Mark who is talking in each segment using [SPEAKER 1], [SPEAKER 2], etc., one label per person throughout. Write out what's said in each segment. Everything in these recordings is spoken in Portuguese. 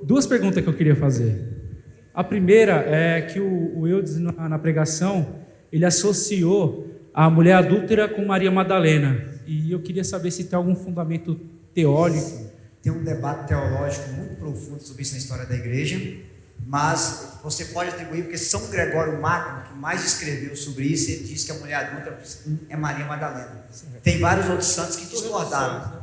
[SPEAKER 1] Duas perguntas que eu queria fazer. A primeira é que o Eudes, na pregação, ele associou a mulher adúltera com Maria Madalena. E eu queria saber se tem algum fundamento teórico.
[SPEAKER 2] Tem um debate teológico muito profundo sobre isso na história da igreja, mas você pode atribuir, porque São Gregório Magno, que mais escreveu sobre isso, ele diz que a mulher adulta é Maria Madalena. Tem vários outros santos que discordaram,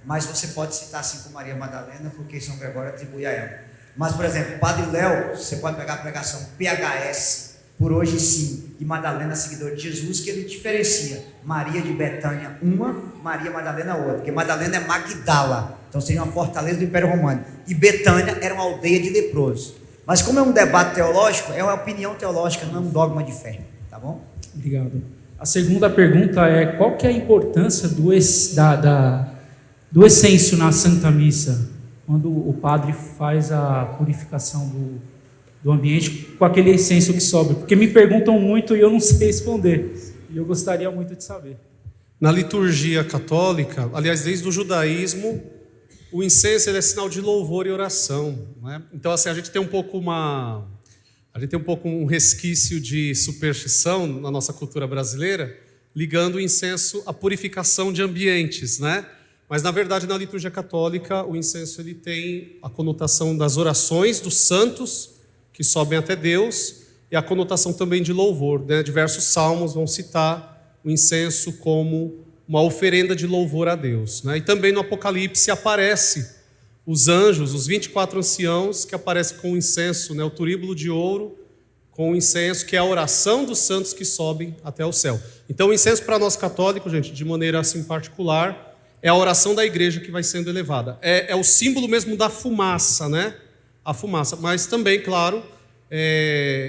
[SPEAKER 2] mas você pode citar assim com Maria Madalena, porque São Gregório atribui a ela. Mas, por exemplo, Padre Léo, você pode pegar a pregação PHS, por hoje sim, e Madalena, seguidor de Jesus, que ele diferencia Maria de Betânia uma, Maria Madalena outra, porque Madalena é Magdala, então seria uma fortaleza do Império Romano, e Betânia era uma aldeia de leprosos. Mas como é um debate teológico, é uma opinião teológica, não é um dogma de fé, tá bom?
[SPEAKER 1] Obrigado. A segunda pergunta é: qual que é a importância do essêncio na Santa Missa, quando o padre faz a purificação do ambiente com aquele essêncio que sobra? Porque me perguntam muito e eu não sei responder, e eu gostaria muito de saber.
[SPEAKER 3] Na liturgia católica, aliás, desde o judaísmo, o incenso ele é sinal de louvor e oração, não é? Então, assim, a gente tem um pouco um resquício de superstição na nossa cultura brasileira, ligando o incenso à purificação de ambientes, né? Mas, na verdade, na liturgia católica, o incenso ele tem a conotação das orações dos santos que sobem até Deus, e a conotação também de louvor, né? Diversos salmos vão citar o incenso como uma oferenda de louvor a Deus, né? E também no Apocalipse aparece os anjos, os 24 anciãos, que aparecem com o incenso, né? O turíbulo de ouro com o incenso, que é a oração dos santos que sobem até o céu. Então o incenso para nós católicos, gente, de maneira assim particular, é a oração da igreja que vai sendo elevada. É o símbolo mesmo da fumaça, né? A fumaça, mas também, claro,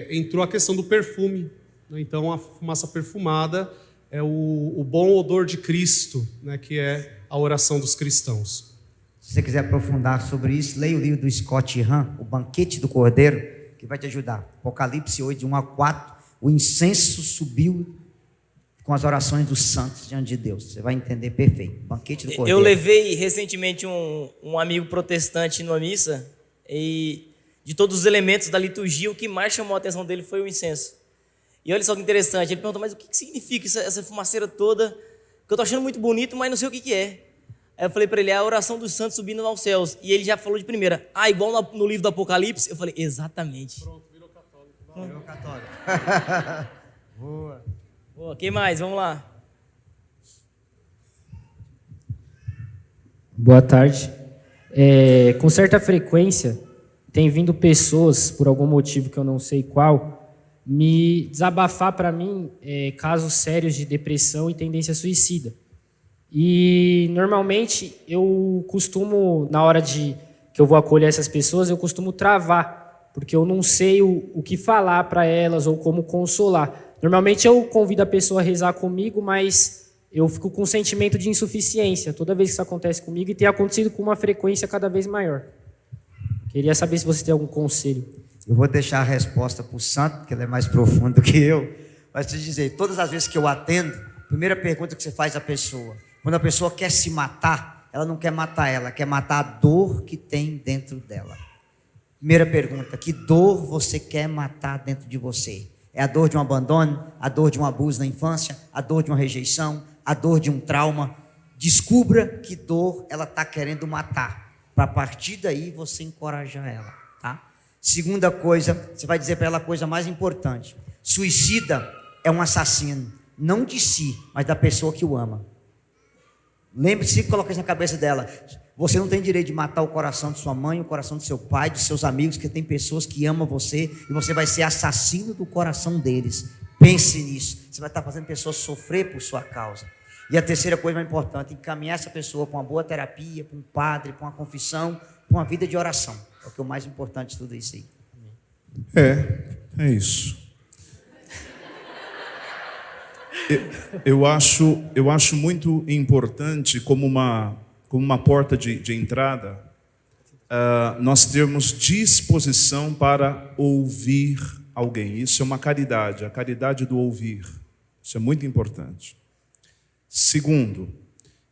[SPEAKER 3] entrou a questão do perfume, né? Então a fumaça perfumada é o bom odor de Cristo, né? Que é a oração dos cristãos.
[SPEAKER 2] Se você quiser aprofundar sobre isso, leia o livro do Scott Hahn, O Banquete do Cordeiro, que vai te ajudar. Apocalipse 8, de 1 a 4, o incenso subiu com as orações dos santos diante de Deus. Você vai entender perfeito. Banquete do Cordeiro.
[SPEAKER 4] Eu levei recentemente um amigo protestante numa missa, e de todos os elementos da liturgia, o que mais chamou a atenção dele foi o incenso. E olha só que interessante, ele perguntou: mas o que significa essa fumaceira toda, que eu estou achando muito bonito, mas não sei o que é. Aí eu falei para ele: é a oração dos santos subindo aos céus. E ele já falou de primeira: igual no livro do Apocalipse. Eu falei: exatamente.
[SPEAKER 3] Pronto, virou católico.
[SPEAKER 2] Virou católico.
[SPEAKER 4] Boa, quem mais? Vamos lá.
[SPEAKER 5] Boa tarde. Com certa frequência, tem vindo pessoas, por algum motivo que eu não sei qual, me desabafar para mim casos sérios de depressão e tendência suicida. E, normalmente, eu costumo, na hora que eu vou acolher essas pessoas, eu costumo travar, porque eu não sei o que falar para elas ou como consolar. Normalmente, eu convido a pessoa a rezar comigo, mas eu fico com um sentimento de insuficiência toda vez que isso acontece comigo, e tem acontecido com uma frequência cada vez maior. Queria saber se você tem algum conselho.
[SPEAKER 2] Eu vou deixar a resposta para o santo, porque ele é mais profundo do que eu. Mas te dizer, todas as vezes que eu atendo, a primeira pergunta que você faz à pessoa, quando a pessoa quer se matar, ela não quer matar ela quer matar a dor que tem dentro dela. Primeira pergunta: que dor você quer matar dentro de você? É a dor de um abandono, a dor de um abuso na infância, a dor de uma rejeição, a dor de um trauma? Descubra que dor ela está querendo matar, para a partir daí você encorajar ela, tá? Segunda coisa, você vai dizer para ela a coisa mais importante: suicida é um assassino, não de si, mas da pessoa que o ama. Lembre-se, coloque isso na cabeça dela: você não tem direito de matar o coração de sua mãe, o coração do seu pai, dos seus amigos, que tem pessoas que amam você, e você vai ser assassino do coração deles. Pense nisso. Você vai estar fazendo pessoas sofrer por sua causa. E a terceira coisa mais importante: encaminhar essa pessoa para uma boa terapia, para um padre, para uma confissão, para uma vida de oração. É o que é o mais importante de tudo isso aí.
[SPEAKER 6] É isso. Eu acho muito importante, como uma porta de entrada, nós termos disposição para ouvir alguém. Isso é uma caridade, a caridade do ouvir. Isso é muito importante. Segundo,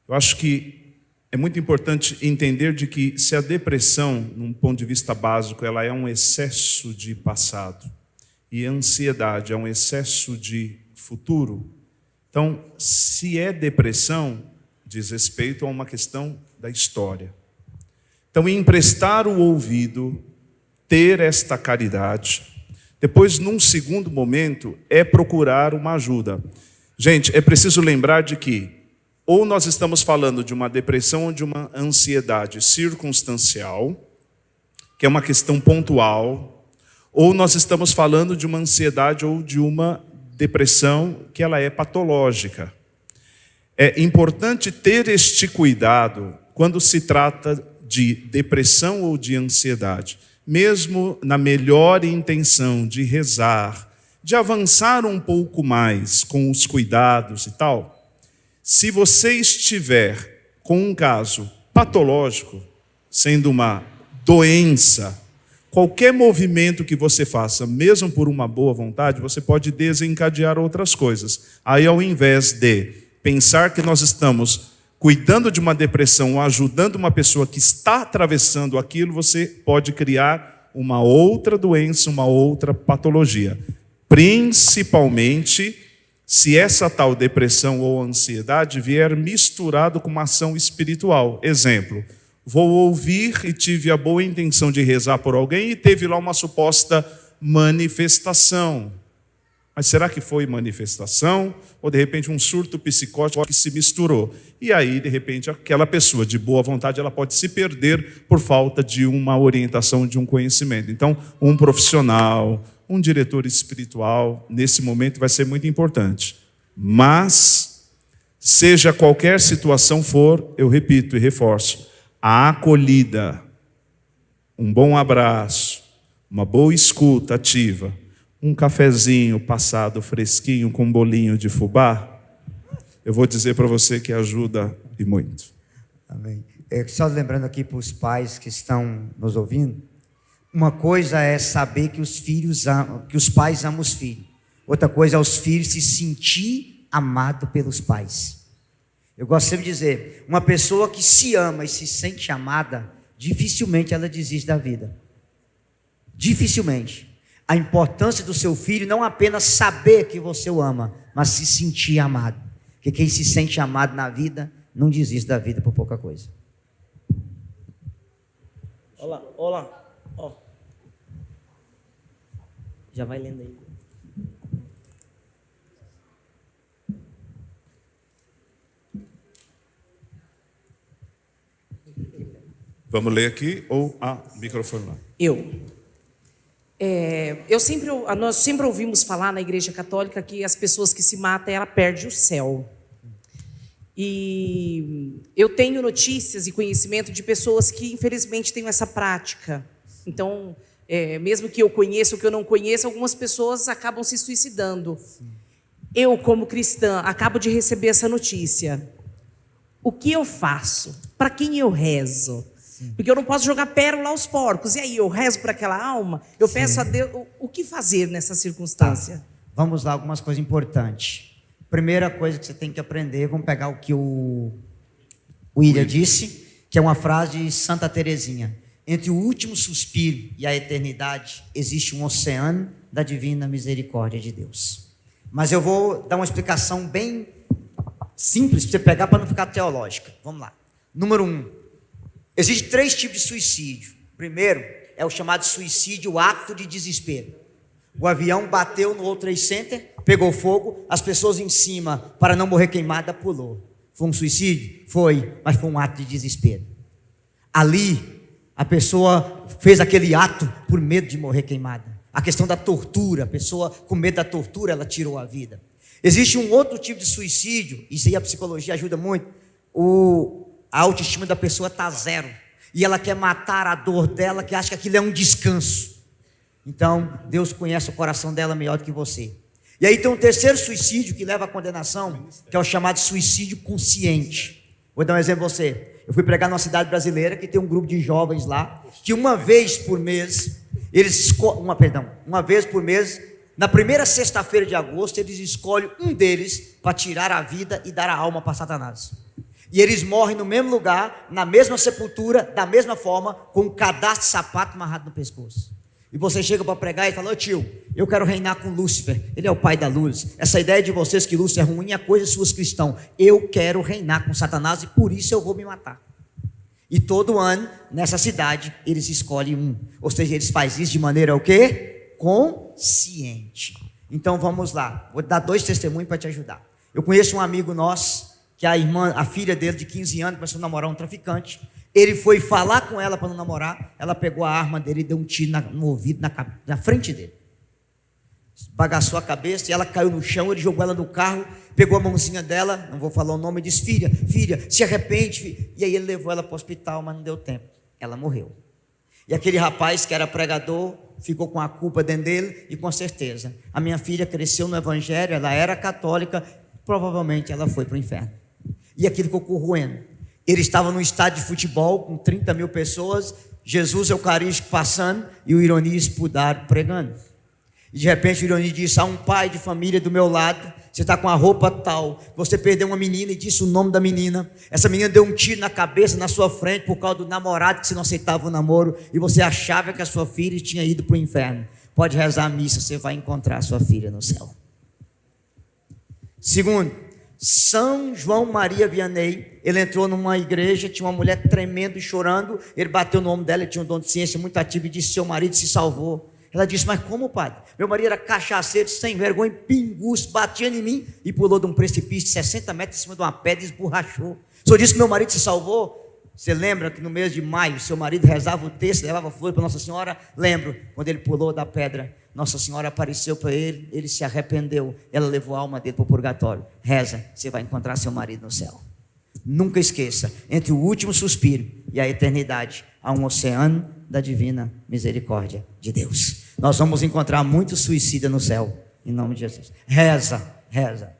[SPEAKER 6] eu acho que é muito importante entender de que se a depressão, num ponto de vista básico, ela é um excesso de passado e a ansiedade é um excesso de futuro, então, se é depressão, diz respeito a uma questão da história. Então, emprestar o ouvido, ter esta caridade. Depois, num segundo momento, é procurar uma ajuda. Gente, é preciso lembrar de que ou nós estamos falando de uma depressão ou de uma ansiedade circunstancial, que é uma questão pontual, ou nós estamos falando de uma ansiedade ou de uma depressão que ela é patológica. É importante ter este cuidado quando se trata de depressão ou de ansiedade, mesmo na melhor intenção de rezar, de avançar um pouco mais com os cuidados e tal. Se você estiver com um caso patológico, sendo uma doença, qualquer movimento que você faça, mesmo por uma boa vontade, você pode desencadear outras coisas. Aí, ao invés de pensar que nós estamos cuidando de uma depressão ou ajudando uma pessoa que está atravessando aquilo, você pode criar uma outra doença, uma outra patologia. Principalmente se essa tal depressão ou ansiedade vier misturado com uma ação espiritual. Exemplo, vou ouvir e tive a boa intenção de rezar por alguém e teve lá uma suposta manifestação. Mas será que foi manifestação? Ou de repente um surto psicótico que se misturou? E aí, de repente, aquela pessoa de boa vontade, ela pode se perder por falta de uma orientação, de um conhecimento. Então, um profissional, um diretor espiritual, nesse momento vai ser muito importante. Mas, seja qualquer situação for, eu repito e reforço, a acolhida, um bom abraço, uma boa escuta ativa, um cafezinho passado fresquinho com um bolinho de fubá, eu vou dizer para você que ajuda e muito.
[SPEAKER 2] Amém. Só lembrando aqui para os pais que estão nos ouvindo, uma coisa é saber que os pais amam os filhos. Outra coisa é os filhos se sentir amado pelos pais. Eu gosto sempre de dizer, uma pessoa que se ama e se sente amada, dificilmente ela desiste da vida. Dificilmente. A importância do seu filho não apenas saber que você o ama, mas se sentir amado. Porque quem se sente amado na vida, não desiste da vida por pouca coisa.
[SPEAKER 4] Olá, olá. Ó. Já vai lendo aí.
[SPEAKER 6] Vamos ler aqui ou microfone lá?
[SPEAKER 7] Nós sempre ouvimos falar na Igreja Católica que as pessoas que se matam, ela perde o céu. E eu tenho notícias e conhecimento de pessoas que, infelizmente, têm essa prática. Então, mesmo que eu conheça ou que eu não conheça, algumas pessoas acabam se suicidando. Sim. Eu, como cristã, acabo de receber essa notícia. O que eu faço? Para quem eu rezo? Sim. Porque eu não posso jogar pérola aos porcos. E aí, eu rezo para aquela alma? Eu Sim. peço a Deus, o que fazer nessa circunstância?
[SPEAKER 2] Tá. Vamos lá, algumas coisas importantes. Primeira coisa que você tem que aprender, vamos pegar o que o William disse, que é uma frase de Santa Teresinha. Entre o último suspiro e a eternidade, existe um oceano da divina misericórdia de Deus. Mas eu vou dar uma explicação bem simples, para você pegar para não ficar teológica. Vamos lá. Número 1. Existem 3 tipos de suicídio. Primeiro, é o chamado suicídio ato de desespero. O avião bateu no World Trade Center, pegou fogo, as pessoas em cima, para não morrer queimada, pulou. Foi um suicídio? Foi, mas foi um ato de desespero. Ali, a pessoa fez aquele ato por medo de morrer queimada. A questão da tortura, a pessoa com medo da tortura, ela tirou a vida. Existe um outro tipo de suicídio, isso aí a psicologia ajuda muito, a autoestima da pessoa está zero, e ela quer matar a dor dela, que acha que aquilo é um descanso. Então, Deus conhece o coração dela melhor do que você. E aí tem um terceiro suicídio que leva à condenação, que é o chamado suicídio consciente. Vou dar um exemplo a você. Eu fui pregar numa cidade brasileira que tem um grupo de jovens lá, que uma vez por mês, na primeira sexta-feira de agosto, eles escolhem um deles para tirar a vida e dar a alma para Satanás. E eles morrem no mesmo lugar, na mesma sepultura, da mesma forma, com um cadastro de sapato amarrado no pescoço. E você chega para pregar e fala: ô tio, eu quero reinar com Lúcifer, ele é o pai da luz. Essa ideia de vocês que Lúcifer é ruim é coisa suas cristãos. Eu quero reinar com Satanás e por isso eu vou me matar. E todo ano, nessa cidade, eles escolhem um. Ou seja, eles fazem isso de maneira o quê? Consciente. Então vamos lá, vou dar 2 testemunhos para te ajudar. Eu conheço um amigo nosso, que a filha dele de 15 anos começou a namorar um traficante. Ele foi falar com ela para não namorar, ela pegou a arma dele e deu um tiro no ouvido, na frente dele. Bagaçou a cabeça e ela caiu no chão. Ele jogou ela no carro, pegou a mãozinha dela, não vou falar o nome, e disse: filha, se arrepende, filha. E aí ele levou ela para o hospital, mas não deu tempo, ela morreu. E aquele rapaz que era pregador ficou com a culpa dentro dele. E com certeza, a minha filha cresceu no evangelho, ela era católica, provavelmente ela foi para o inferno. E aquilo ficou corroendo. Ele estava num estádio de futebol com 30 mil pessoas, Jesus Eucarístico passando e o Ironi Spudar pregando. E de repente o Ironi disse: há um pai de família do meu lado, você está com a roupa tal, você perdeu uma menina e disse o nome da menina. Essa menina deu um tiro na cabeça na sua frente por causa do namorado, que você não aceitava o namoro, e você achava que a sua filha tinha ido para o inferno. Pode rezar a missa, você vai encontrar a sua filha no céu. Segundo, São João Maria Vianney, ele entrou numa igreja, tinha uma mulher tremendo e chorando, ele bateu no ombro dela, ele tinha um dom de ciência muito ativo e disse: seu marido se salvou. Ela disse: mas como, padre? Meu marido era cachaceiro, sem vergonha, pinguço, batia em mim e pulou de um precipício de 60 metros em cima de uma pedra e esborrachou. O senhor disse que meu marido se salvou? Você lembra que no mês de maio, seu marido rezava o texto, levava flor para Nossa Senhora? Lembro, quando ele pulou da pedra, Nossa Senhora apareceu para ele, ele se arrependeu, ela levou a alma dele para o purgatório. Reza, você vai encontrar seu marido no céu. Nunca esqueça, entre o último suspiro e a eternidade, há um oceano da divina misericórdia de Deus. Nós vamos encontrar muito suicida no céu, em nome de Jesus. Reza,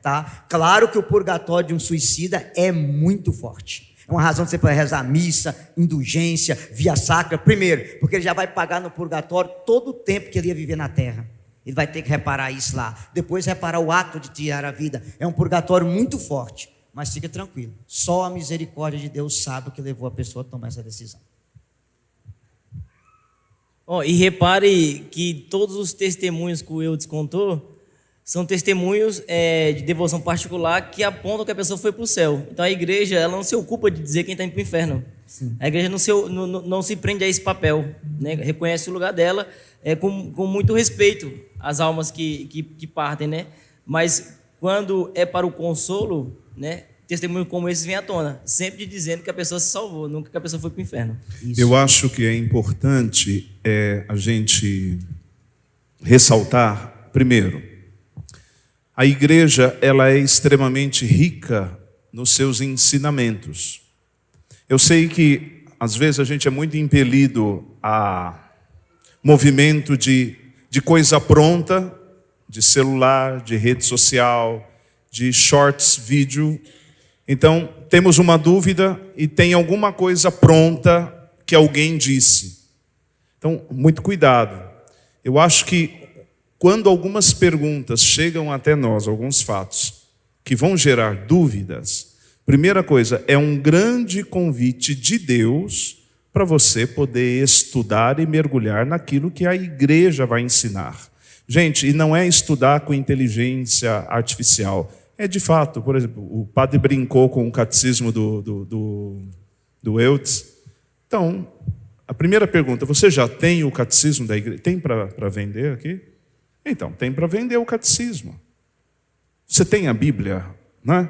[SPEAKER 2] tá? Claro que o purgatório de um suicida é muito forte. É uma razão de você poder rezar missa, indulgência, via sacra. Primeiro, porque ele já vai pagar no purgatório todo o tempo que ele ia viver na terra. Ele vai ter que reparar isso lá. Depois reparar o ato de tirar a vida. É um purgatório muito forte. Mas fica tranquilo. Só a misericórdia de Deus sabe o que levou a pessoa a tomar essa decisão.
[SPEAKER 4] E repare que todos os testemunhos que o Eudes contou são testemunhos de devoção particular que apontam que a pessoa foi para o céu. Então a igreja, ela não se ocupa de dizer quem está indo para o inferno. Sim. A igreja não se prende a esse papel, né? Reconhece o lugar dela com muito respeito às almas que partem, né? Mas quando é para o consolo, né? Testemunhos como esses vêm à tona, sempre dizendo que a pessoa se salvou, nunca que a pessoa foi para o inferno.
[SPEAKER 6] Isso. Eu acho que é importante a gente ressaltar, primeiro, a igreja ela é extremamente rica nos seus ensinamentos. Eu sei que às vezes a gente é muito impelido a movimento de coisa pronta, de celular, de rede social, de shorts, vídeo. Então, temos uma dúvida e tem alguma coisa pronta que alguém disse. Então, muito cuidado. Eu acho que quando algumas perguntas chegam até nós, alguns fatos, que vão gerar dúvidas, primeira coisa, é um grande convite de Deus para você poder estudar e mergulhar naquilo que a igreja vai ensinar. Gente, e não é estudar com inteligência artificial. É de fato, por exemplo, o padre brincou com o catecismo do Eudes. Então, a primeira pergunta: você já tem o catecismo da igreja? Tem para vender aqui? Então, tem para vender o catecismo. Você tem a Bíblia, né?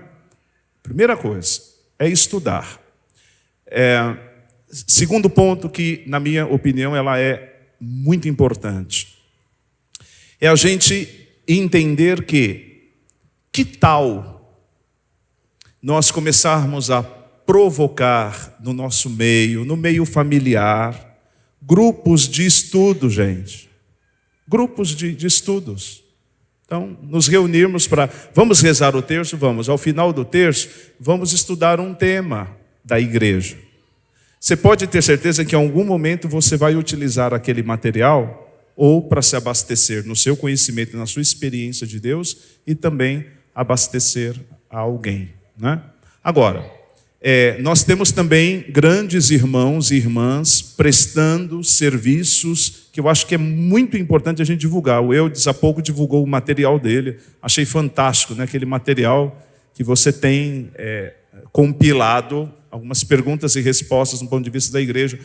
[SPEAKER 6] Primeira coisa, é estudar. Segundo ponto que, na minha opinião, ela é muito importante. É a gente entender que tal nós começarmos a provocar no nosso meio, no meio familiar, grupos de estudo, gente. Grupos de estudos. Então, nos reunirmos vamos rezar o terço? Vamos. Ao final do terço, vamos estudar um tema da igreja. Você pode ter certeza que em algum momento você vai utilizar aquele material ou para se abastecer no seu conhecimento, na sua experiência de Deus e também abastecer a alguém, né? Agora, Nós temos também grandes irmãos e irmãs prestando serviços que eu acho que é muito importante a gente divulgar. O Eudes há pouco divulgou o material dele, achei fantástico, né? Aquele material que você tem compilado, algumas perguntas e respostas do ponto de vista da igreja.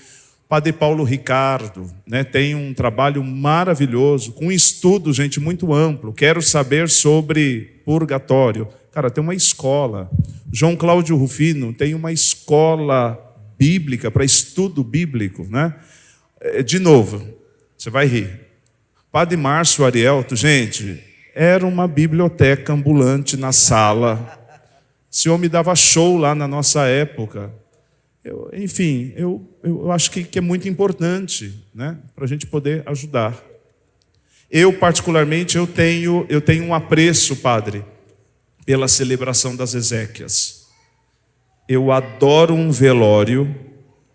[SPEAKER 6] Padre Paulo Ricardo, né, tem um trabalho maravilhoso, com estudo, gente, muito amplo. Quero saber sobre purgatório. Cara, tem uma escola. João Cláudio Rufino tem uma escola bíblica para estudo bíblico, né? De novo, você vai rir. Padre Márcio Arielto, gente, era uma biblioteca ambulante na sala. Esse homem dava show lá na nossa época. Eu acho que é muito importante, né, para a gente poder ajudar. Eu, particularmente, eu tenho um apreço, padre, pela celebração das exéquias. Eu adoro um velório,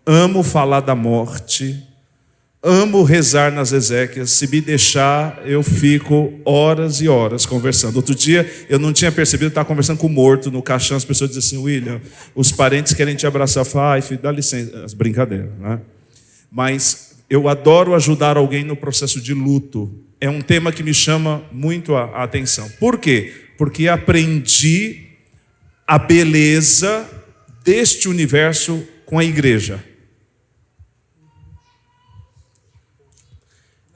[SPEAKER 6] amo falar da morte, amo rezar nas exéquias. Se me deixar, eu fico horas e horas conversando. Outro dia, eu não tinha percebido, eu estava conversando com o morto no caixão, as pessoas diziam assim: William, os parentes querem te abraçar. Eu falo: ai, filho, dá licença. As brincadeiras, né? Mas eu adoro ajudar alguém no processo de luto. É um tema que me chama muito a atenção. Por quê? Porque aprendi a beleza deste universo com a igreja.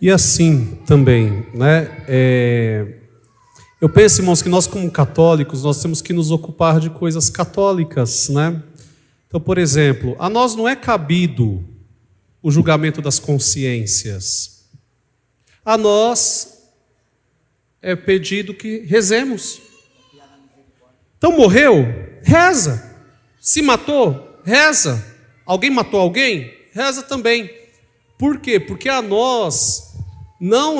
[SPEAKER 3] E assim também, né? Eu penso, irmãos, que nós como católicos, nós temos que nos ocupar de coisas católicas, né? Então, por exemplo, a nós não é cabido o julgamento das consciências. A nós é pedido que rezemos. Então, morreu? Reza. Se matou? Reza. Alguém matou alguém? Reza também. Por quê? Porque a nós não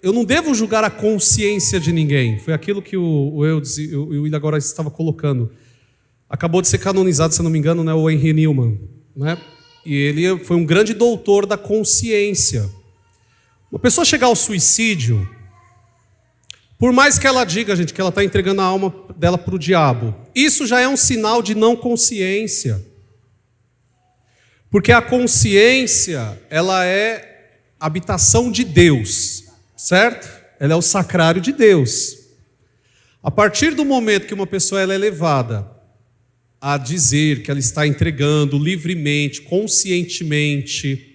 [SPEAKER 3] eu não devo julgar a consciência de ninguém. Foi aquilo que o Eudes e o William agora estava colocando. Acabou de ser canonizado, se não me engano, né, o Henry Newman, né? E ele foi um grande doutor da consciência. Uma pessoa chegar ao suicídio, por mais que ela diga, gente, que ela está entregando a alma dela para o diabo, isso já é um sinal de não consciência. Porque a consciência, ela é habitação de Deus, certo? Ela é o sacrário de Deus. A partir do momento que uma pessoa ela é levada a dizer que ela está entregando livremente, conscientemente,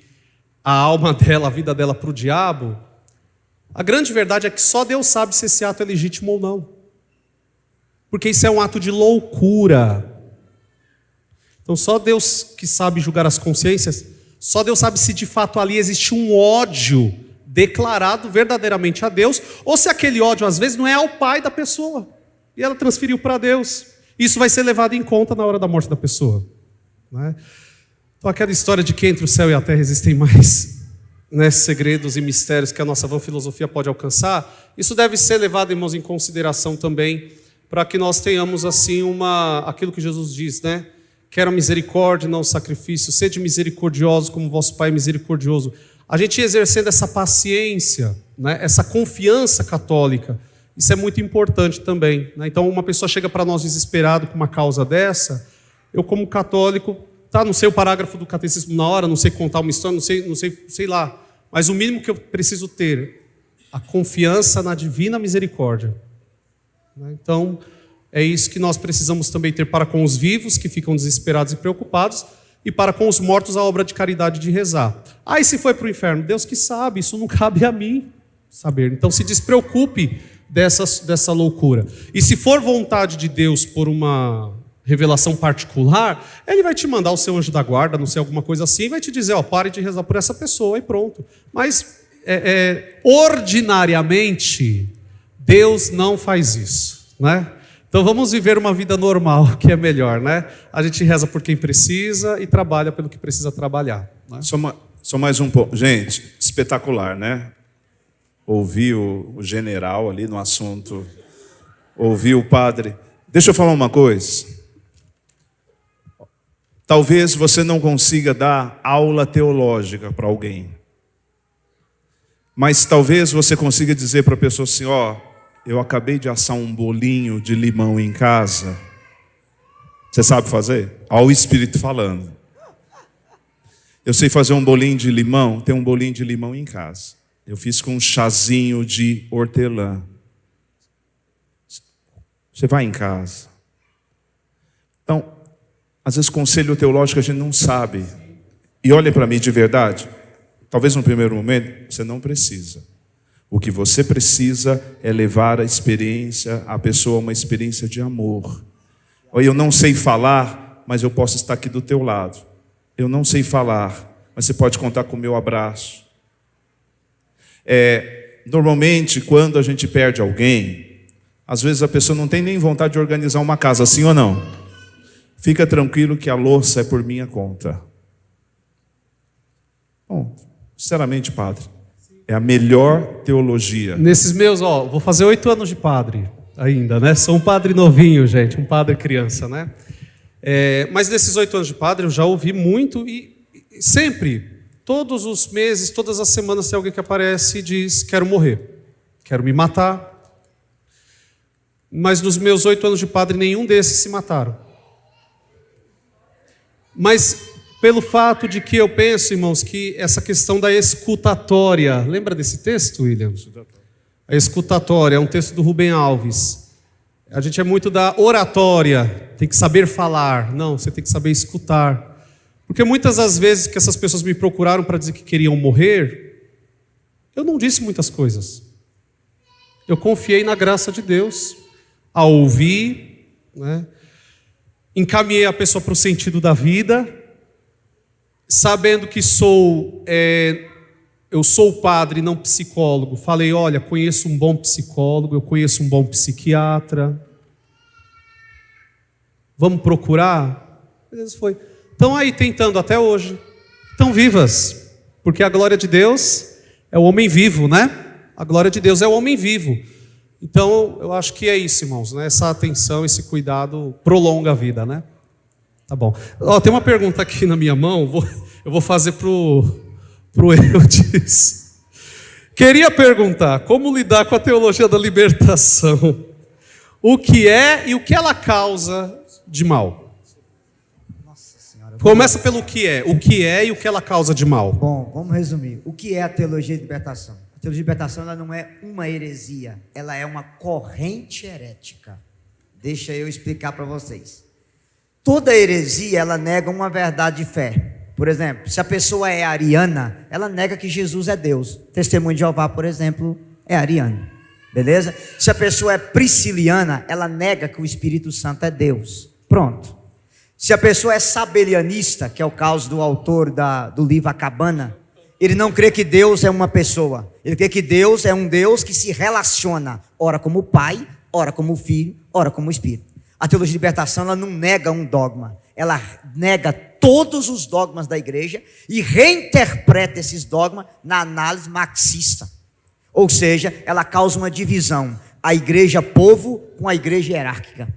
[SPEAKER 3] a alma dela, a vida dela para o diabo, a grande verdade é que só Deus sabe se esse ato é legítimo ou não. Porque isso é um ato de loucura. Então só Deus que sabe julgar as consciências, só Deus sabe se de fato ali existe um ódio declarado verdadeiramente a Deus, ou se aquele ódio às vezes não é ao pai da pessoa, e ela transferiu para Deus. Isso vai ser levado em conta na hora da morte da pessoa, né? Então aquela história de que entre o céu e a terra existem mais, né, segredos e mistérios que a nossa vã filosofia pode alcançar, isso deve ser levado, irmãos, em consideração também, para que nós tenhamos assim aquilo que Jesus diz, né? Quero misericórdia, não sacrifício. Sede misericordiosos como vosso Pai é misericordioso. A gente exercendo essa paciência, né, essa confiança católica, isso é muito importante também, né? Então, uma pessoa chega para nós desesperado com uma causa dessa, eu como católico, não sei o parágrafo do catecismo na hora, não sei contar uma história, não sei lá, mas o mínimo que eu preciso ter, a confiança na divina misericórdia, né? Então, é isso que nós precisamos também ter para com os vivos, que ficam desesperados e preocupados, e para com os mortos a obra de caridade de rezar. E se foi para o inferno? Deus que sabe, isso não cabe a mim saber. Então se despreocupe dessa loucura. E se for vontade de Deus por uma revelação particular, Ele vai te mandar o seu anjo da guarda, não sei, alguma coisa assim, e vai te dizer, pare de rezar por essa pessoa e pronto. Mas, ordinariamente, Deus não faz isso, né? Então vamos viver uma vida normal, que é melhor, né? A gente reza por quem precisa e trabalha pelo que precisa trabalhar, né?
[SPEAKER 6] Só mais um pouco. Gente, espetacular, né? Ouvi o general ali no assunto, ouvi o padre. Deixa eu falar uma coisa. Talvez você não consiga dar aula teológica para alguém, mas talvez você consiga dizer para a pessoa assim, eu acabei de assar um bolinho de limão em casa. Você sabe fazer? Olha o Espírito falando. Eu sei fazer um bolinho de limão, tem um bolinho de limão em casa. Eu fiz com um chazinho de hortelã. Você vai em casa. Então, às vezes conselho teológico a gente não sabe. E olha para mim de verdade. Talvez no primeiro momento você não precisa. O que você precisa é levar a pessoa a uma experiência de amor. Eu não sei falar, mas eu posso estar aqui do teu lado. Eu não sei falar, mas você pode contar com o meu abraço. Normalmente, quando a gente perde alguém, às vezes a pessoa não tem nem vontade de organizar uma casa, sim ou não? Fica tranquilo que a louça é por minha conta. Bom, sinceramente, padre, é a melhor teologia.
[SPEAKER 3] Nesses meus, vou fazer 8 anos de padre ainda, né? Sou um padre novinho, gente, um padre criança, né? Mas nesses 8 anos de padre eu já ouvi muito e sempre, todos os meses, todas as semanas tem alguém que aparece e diz: quero morrer, quero me matar. Mas nos meus 8 anos de padre nenhum desses se mataram. Mas pelo fato de que eu penso, irmãos, que essa questão da escutatória, lembra desse texto, William? A escutatória é um texto do Rubem Alves. A gente é muito da oratória, tem que saber falar. Não, você tem que saber escutar. Porque muitas das vezes que essas pessoas me procuraram para dizer que queriam morrer, eu não disse muitas coisas. Eu confiei na graça de Deus, a ouvir, né? Encaminhei a pessoa para o sentido da vida, sabendo que eu sou padre, não psicólogo. Falei: olha, conheço um bom psicólogo, eu conheço um bom psiquiatra. Vamos procurar? Beleza, foi. Estão aí tentando até hoje. Estão vivas. Porque a glória de Deus é o homem vivo, né? A glória de Deus é o homem vivo. Então, eu acho que é isso, irmãos, né? Essa atenção, esse cuidado prolonga a vida, né? Tá bom. Tem uma pergunta aqui na minha mão, eu vou fazer pro Eudes. Queria perguntar, como lidar com a teologia da libertação? O que é e o que ela causa de mal?
[SPEAKER 2] Nossa Senhora.
[SPEAKER 3] Começa pelo que é. O que é e o que ela causa de mal?
[SPEAKER 2] Bom, vamos resumir. O que é a teologia de libertação? A teologia de libertação, ela não é uma heresia, ela é uma corrente herética. Deixa eu explicar para vocês. Toda heresia, ela nega uma verdade de fé. Por exemplo, se a pessoa é ariana, ela nega que Jesus é Deus. Testemunho de Jeová, por exemplo, é ariano. Beleza? Se a pessoa é prisciliana, ela nega que o Espírito Santo é Deus. Pronto. Se a pessoa é sabelianista, que é o caso do autor do livro A Cabana, ele não crê que Deus é uma pessoa. Ele crê que Deus é um Deus que se relaciona, ora como Pai, ora como Filho, ora como Espírito. A teologia de libertação, ela não nega um dogma. Ela nega todos os dogmas da igreja e reinterpreta esses dogmas na análise marxista. Ou seja, ela causa uma divisão. A igreja povo com a igreja hierárquica.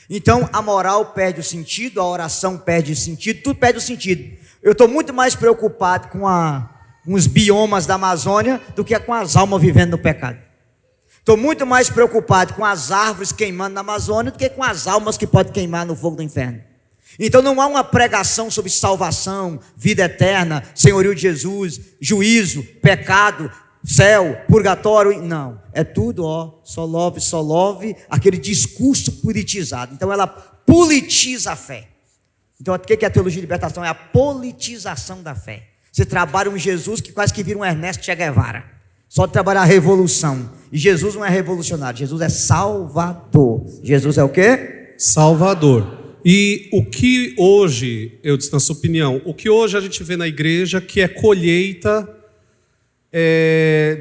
[SPEAKER 2] Então, a moral perde o sentido, a oração perde o sentido, tudo perde o sentido. Eu estou muito mais preocupado com os biomas da Amazônia do que com as almas vivendo no pecado. Estou muito mais preocupado com as árvores queimando na Amazônia do que com as almas que podem queimar no fogo do inferno. Então não há uma pregação sobre salvação, vida eterna, senhorio de Jesus, juízo, pecado, céu, purgatório. Não, é tudo, só love, aquele discurso politizado. Então ela politiza a fé. Então o que é a teologia de libertação? É a politização da fé. Você trabalha um Jesus que quase que vira um Ernesto Che Guevara. Só de trabalhar a revolução. E Jesus não é revolucionário, Jesus é Salvador. Jesus é o quê?
[SPEAKER 3] Salvador. E o que hoje, Eudes, na sua opinião, o que hoje a gente vê na igreja que é colheita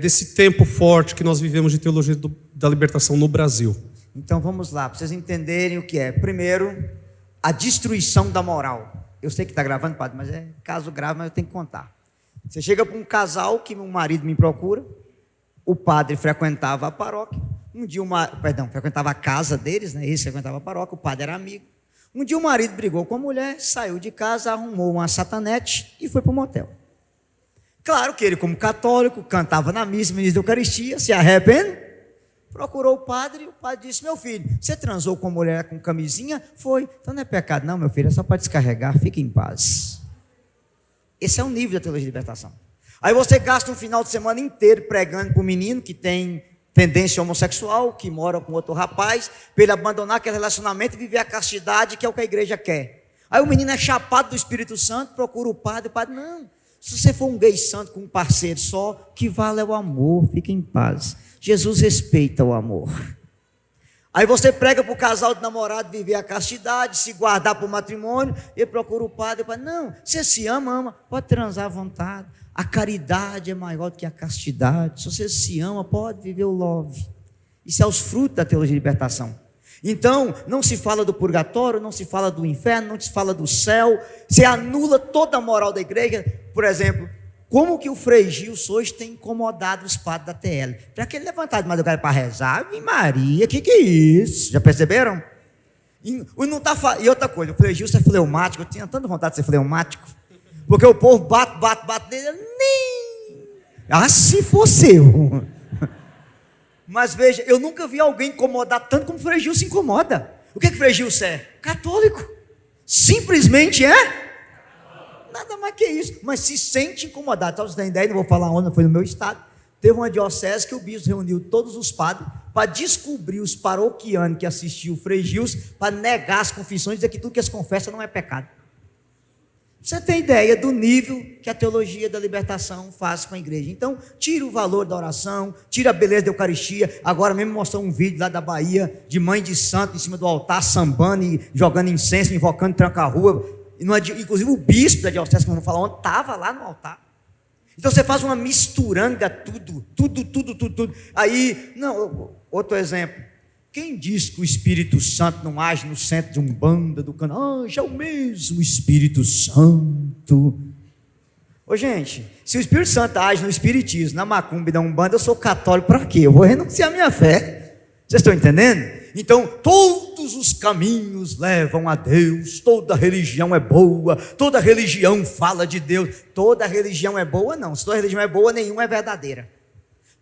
[SPEAKER 3] desse tempo forte que nós vivemos de teologia da libertação no Brasil?
[SPEAKER 2] Então vamos lá, para vocês entenderem o que é. Primeiro, a destruição da moral. Eu sei que está gravando, padre, mas é caso grave, mas eu tenho que contar. Você chega para um casal que um marido me procura, o padre frequentava a paróquia, frequentava a casa deles, né? Eles frequentavam a paróquia, o padre era amigo. Um dia o marido brigou com a mulher, saiu de casa, arrumou uma satanete e foi para o motel. Claro que ele, como católico, cantava na missa, ministro da Eucaristia, se arrepende, procurou o padre disse, meu filho, você transou com mulher com camisinha? Foi. Então não é pecado não, meu filho, é só para descarregar, fique em paz. Esse é o nível da teologia de libertação. Aí você gasta um final de semana inteiro pregando para o menino que tem tendência homossexual, que mora com outro rapaz, para ele abandonar aquele relacionamento e viver a castidade, que é o que a igreja quer. Aí o menino é chapado do Espírito Santo, procura o padre não, se você for um gay santo com um parceiro só, o que vale é o amor, fique em paz. Jesus respeita o amor. Aí você prega para o casal de namorado viver a castidade, se guardar para o matrimônio, e procura o padre, não, você se ama, pode transar à vontade. A caridade é maior do que a castidade. Se você se ama, pode viver o love. Isso é os frutos da teologia de libertação. Então, não se fala do purgatório, não se fala do inferno, não se fala do céu. Você anula toda a moral da igreja. Por exemplo, como que o Frei Gilson hoje tem incomodado os padres da TL? Para aquele levantar de madrugada para rezar, Ave Maria, que é isso? Já perceberam? E outra coisa, o Frei Gilson é fleumático, eu tinha tanta vontade de ser fleumático. Porque o povo bate nele, se fosse eu. Mas veja, eu nunca vi alguém incomodar tanto como o Frei Gilson se incomoda. O que o Frei Gilson é? Católico. Simplesmente é? Nada mais que isso. Mas se sente incomodado. Então, você tem ideia, não vou falar onde, foi no meu estado. Teve uma diocese que o bispo reuniu todos os padres para descobrir os paroquianos que assistiam o Frei Gilson, para negar as confissões e dizer que tudo que eles confessam não é pecado. Você tem ideia do nível que a teologia da libertação faz com a igreja. Então, tira o valor da oração, tira a beleza da Eucaristia. Agora mesmo mostrou um vídeo lá da Bahia, de mãe de santo em cima do altar, sambando e jogando incenso, invocando tranca-rua. Inclusive o bispo da diocese, que não vou falar onde, estava lá no altar. Então você faz uma misturanga, tudo. Aí, outro exemplo. Quem diz que o Espírito Santo não age no centro de Umbanda, do canal? É o mesmo Espírito Santo. Ô gente, se o Espírito Santo age no Espiritismo, na Macumba e na Umbanda, eu sou católico para quê? Eu vou renunciar à minha fé. Vocês estão entendendo? Então, todos os caminhos levam a Deus, toda religião é boa, toda religião fala de Deus. Toda religião é boa? Não. Se toda religião é boa, nenhuma é verdadeira.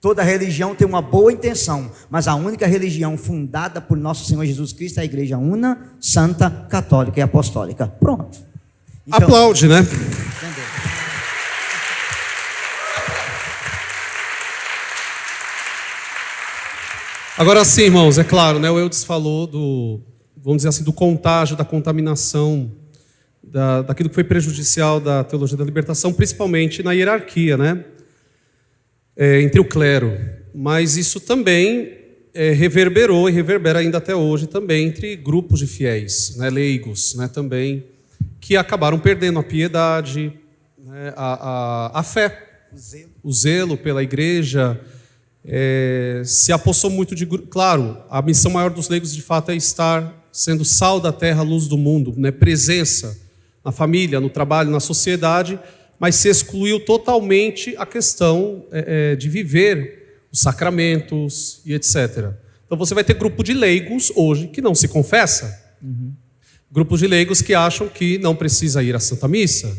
[SPEAKER 2] Toda religião tem uma boa intenção, mas a única religião fundada por nosso Senhor Jesus Cristo é a Igreja Una, Santa, Católica e Apostólica. Pronto. Então,
[SPEAKER 3] aplaude, né?
[SPEAKER 2] Entendeu?
[SPEAKER 3] Agora sim, irmãos, é claro, né? O Eudes falou vamos dizer assim, do contágio, da contaminação, daquilo que foi prejudicial da teologia da libertação, principalmente na hierarquia, né? Entre o clero, mas isso também reverberou e reverbera ainda até hoje também entre grupos de fiéis, né, leigos, né, também, que acabaram perdendo a piedade, né, a fé, o zelo pela igreja, se apossou muito de... Claro, a missão maior dos leigos de fato é estar sendo sal da terra, luz do mundo, né, presença na família, no trabalho, na sociedade, mas se excluiu totalmente a questão de viver os sacramentos e etc. Então você vai ter grupo de leigos hoje que não se confessa. Grupos de leigos que acham que não precisa ir à Santa Missa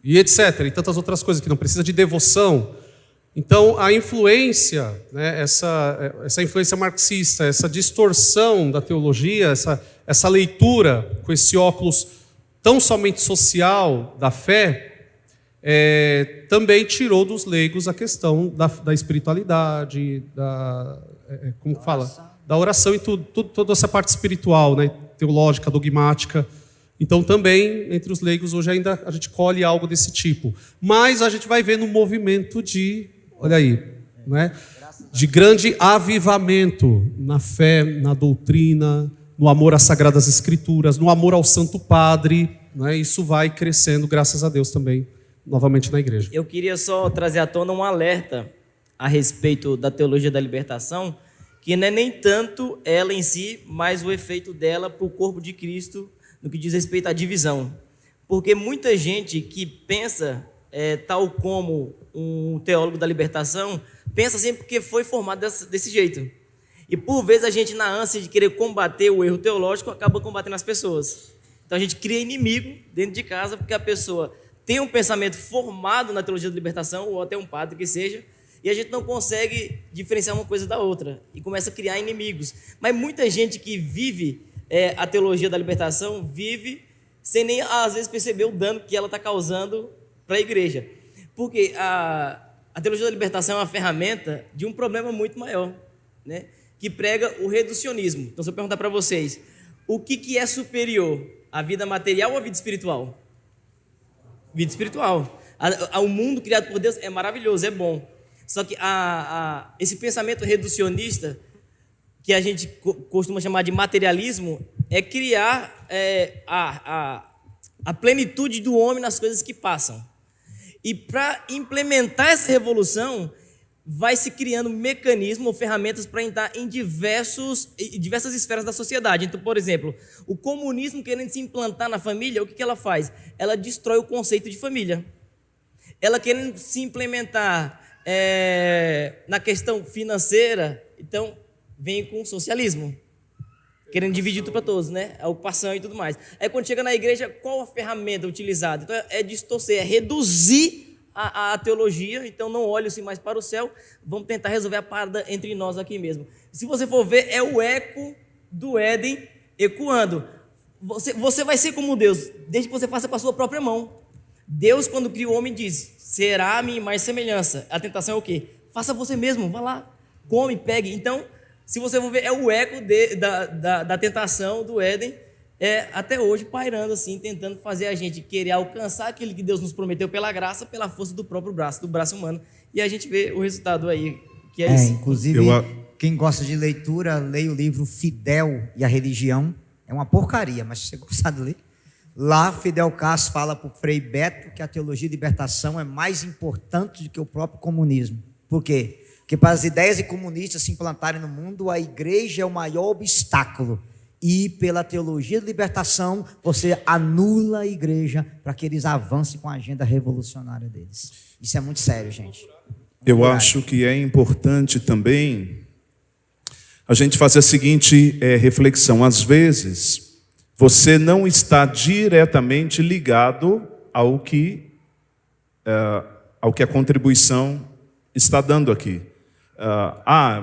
[SPEAKER 3] e etc. E tantas outras coisas, que não precisa de devoção. Então a influência, né, essa influência marxista, essa distorção da teologia, essa leitura com esse óculos tão somente social da fé, também tirou dos leigos a questão da espiritualidade, da oração e toda essa parte espiritual, né, teológica, dogmática. Então também entre os leigos hoje ainda a gente colhe algo desse tipo. Mas a gente vai ver no movimento olha aí, né, de grande avivamento na fé, na doutrina, no amor às Sagradas Escrituras, no amor ao Santo Padre, né, isso vai crescendo, graças a Deus também, novamente na igreja.
[SPEAKER 4] Eu queria só trazer à tona um alerta a respeito da teologia da libertação, que não é nem tanto ela em si, mas o efeito dela para o corpo de Cristo no que diz respeito à divisão. Porque muita gente que pensa, tal como um teólogo da libertação, pensa sempre que foi formado desse jeito. E por vezes a gente, na ânsia de querer combater o erro teológico, acaba combatendo as pessoas. Então a gente cria inimigo dentro de casa, porque a pessoa tem um pensamento formado na teologia da libertação, ou até um padre que seja, e a gente não consegue diferenciar uma coisa da outra e começa a criar inimigos. Mas muita gente que vive a teologia da libertação vive sem nem, às vezes, perceber o dano que ela está causando para a igreja. Porque a teologia da libertação é uma ferramenta de um problema muito maior, né? Que prega o reducionismo. Então, se eu perguntar para vocês, o que é superior, a vida material ou a vida espiritual? Vida espiritual. O mundo criado por Deus é maravilhoso, é bom. Só que esse pensamento reducionista, que a gente costuma chamar de materialismo, é criar a plenitude do homem nas coisas que passam. E para implementar essa revolução, vai se criando mecanismos ou ferramentas para entrar em diversas esferas da sociedade. Então, por exemplo, o comunismo querendo se implantar na família, o que ela faz? Ela destrói o conceito de família. Ela querendo se implementar na questão financeira, então vem com o socialismo, querendo dividir tudo para todos, né? A ocupação e tudo mais. Aí quando chega na igreja, qual a ferramenta utilizada? Então é distorcer, é reduzir a teologia. Então não olhe-se mais para o céu, vamos tentar resolver a parada entre nós aqui mesmo. Se você for ver, é o eco do Éden ecoando. Você vai ser como Deus, desde que você faça com a sua própria mão. Deus, quando cria o homem, diz: será a minha imagem e semelhança. A tentação é o quê? Faça você mesmo, vá lá, come, pegue. Então, se você for ver, é o eco da tentação do Éden, até hoje pairando assim, tentando fazer a gente querer alcançar aquilo que Deus nos prometeu pela graça, pela força do próprio braço, do braço humano. E a gente vê o resultado aí, que é isso.
[SPEAKER 2] Inclusive, quem gosta de leitura, leia o livro Fidel e a Religião. É uma porcaria, mas se você gostar de ler. Lá, Fidel Castro fala para o Frei Beto que a teologia de libertação é mais importante do que o próprio comunismo. Por quê? Porque para as ideias de comunistas se implantarem no mundo, a igreja é o maior obstáculo. E pela teologia de libertação, você anula a igreja para que eles avancem com a agenda revolucionária deles. Isso é muito sério, gente.
[SPEAKER 6] Eu acho que é importante também a gente fazer a seguinte reflexão. Às vezes, você não está diretamente ligado ao que a contribuição está dando aqui.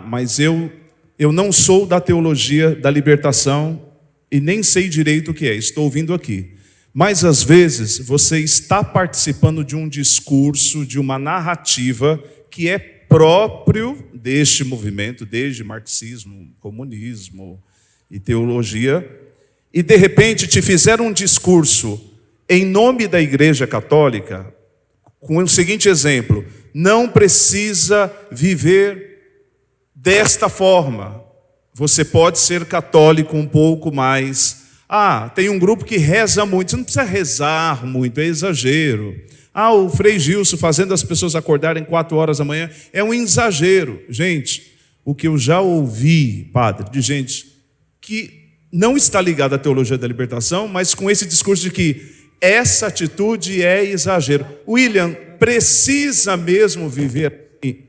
[SPEAKER 6] Mas eu não sou da teologia da libertação e nem sei direito o que é, estou ouvindo aqui. Mas às vezes você está participando de um discurso, de uma narrativa que é próprio deste movimento, desde marxismo, comunismo e teologia, e de repente te fizeram um discurso em nome da Igreja Católica, com o seguinte exemplo: não precisa viver desta forma, você pode ser católico um pouco mais. Tem um grupo que reza muito, você não precisa rezar muito, é exagero. O Frei Gilson fazendo as pessoas acordarem 4 horas da manhã, é um exagero. Gente, o que eu já ouvi, padre, de gente que não está ligada à teologia da libertação, mas com esse discurso de que essa atitude é exagero. William, precisa mesmo viver assim?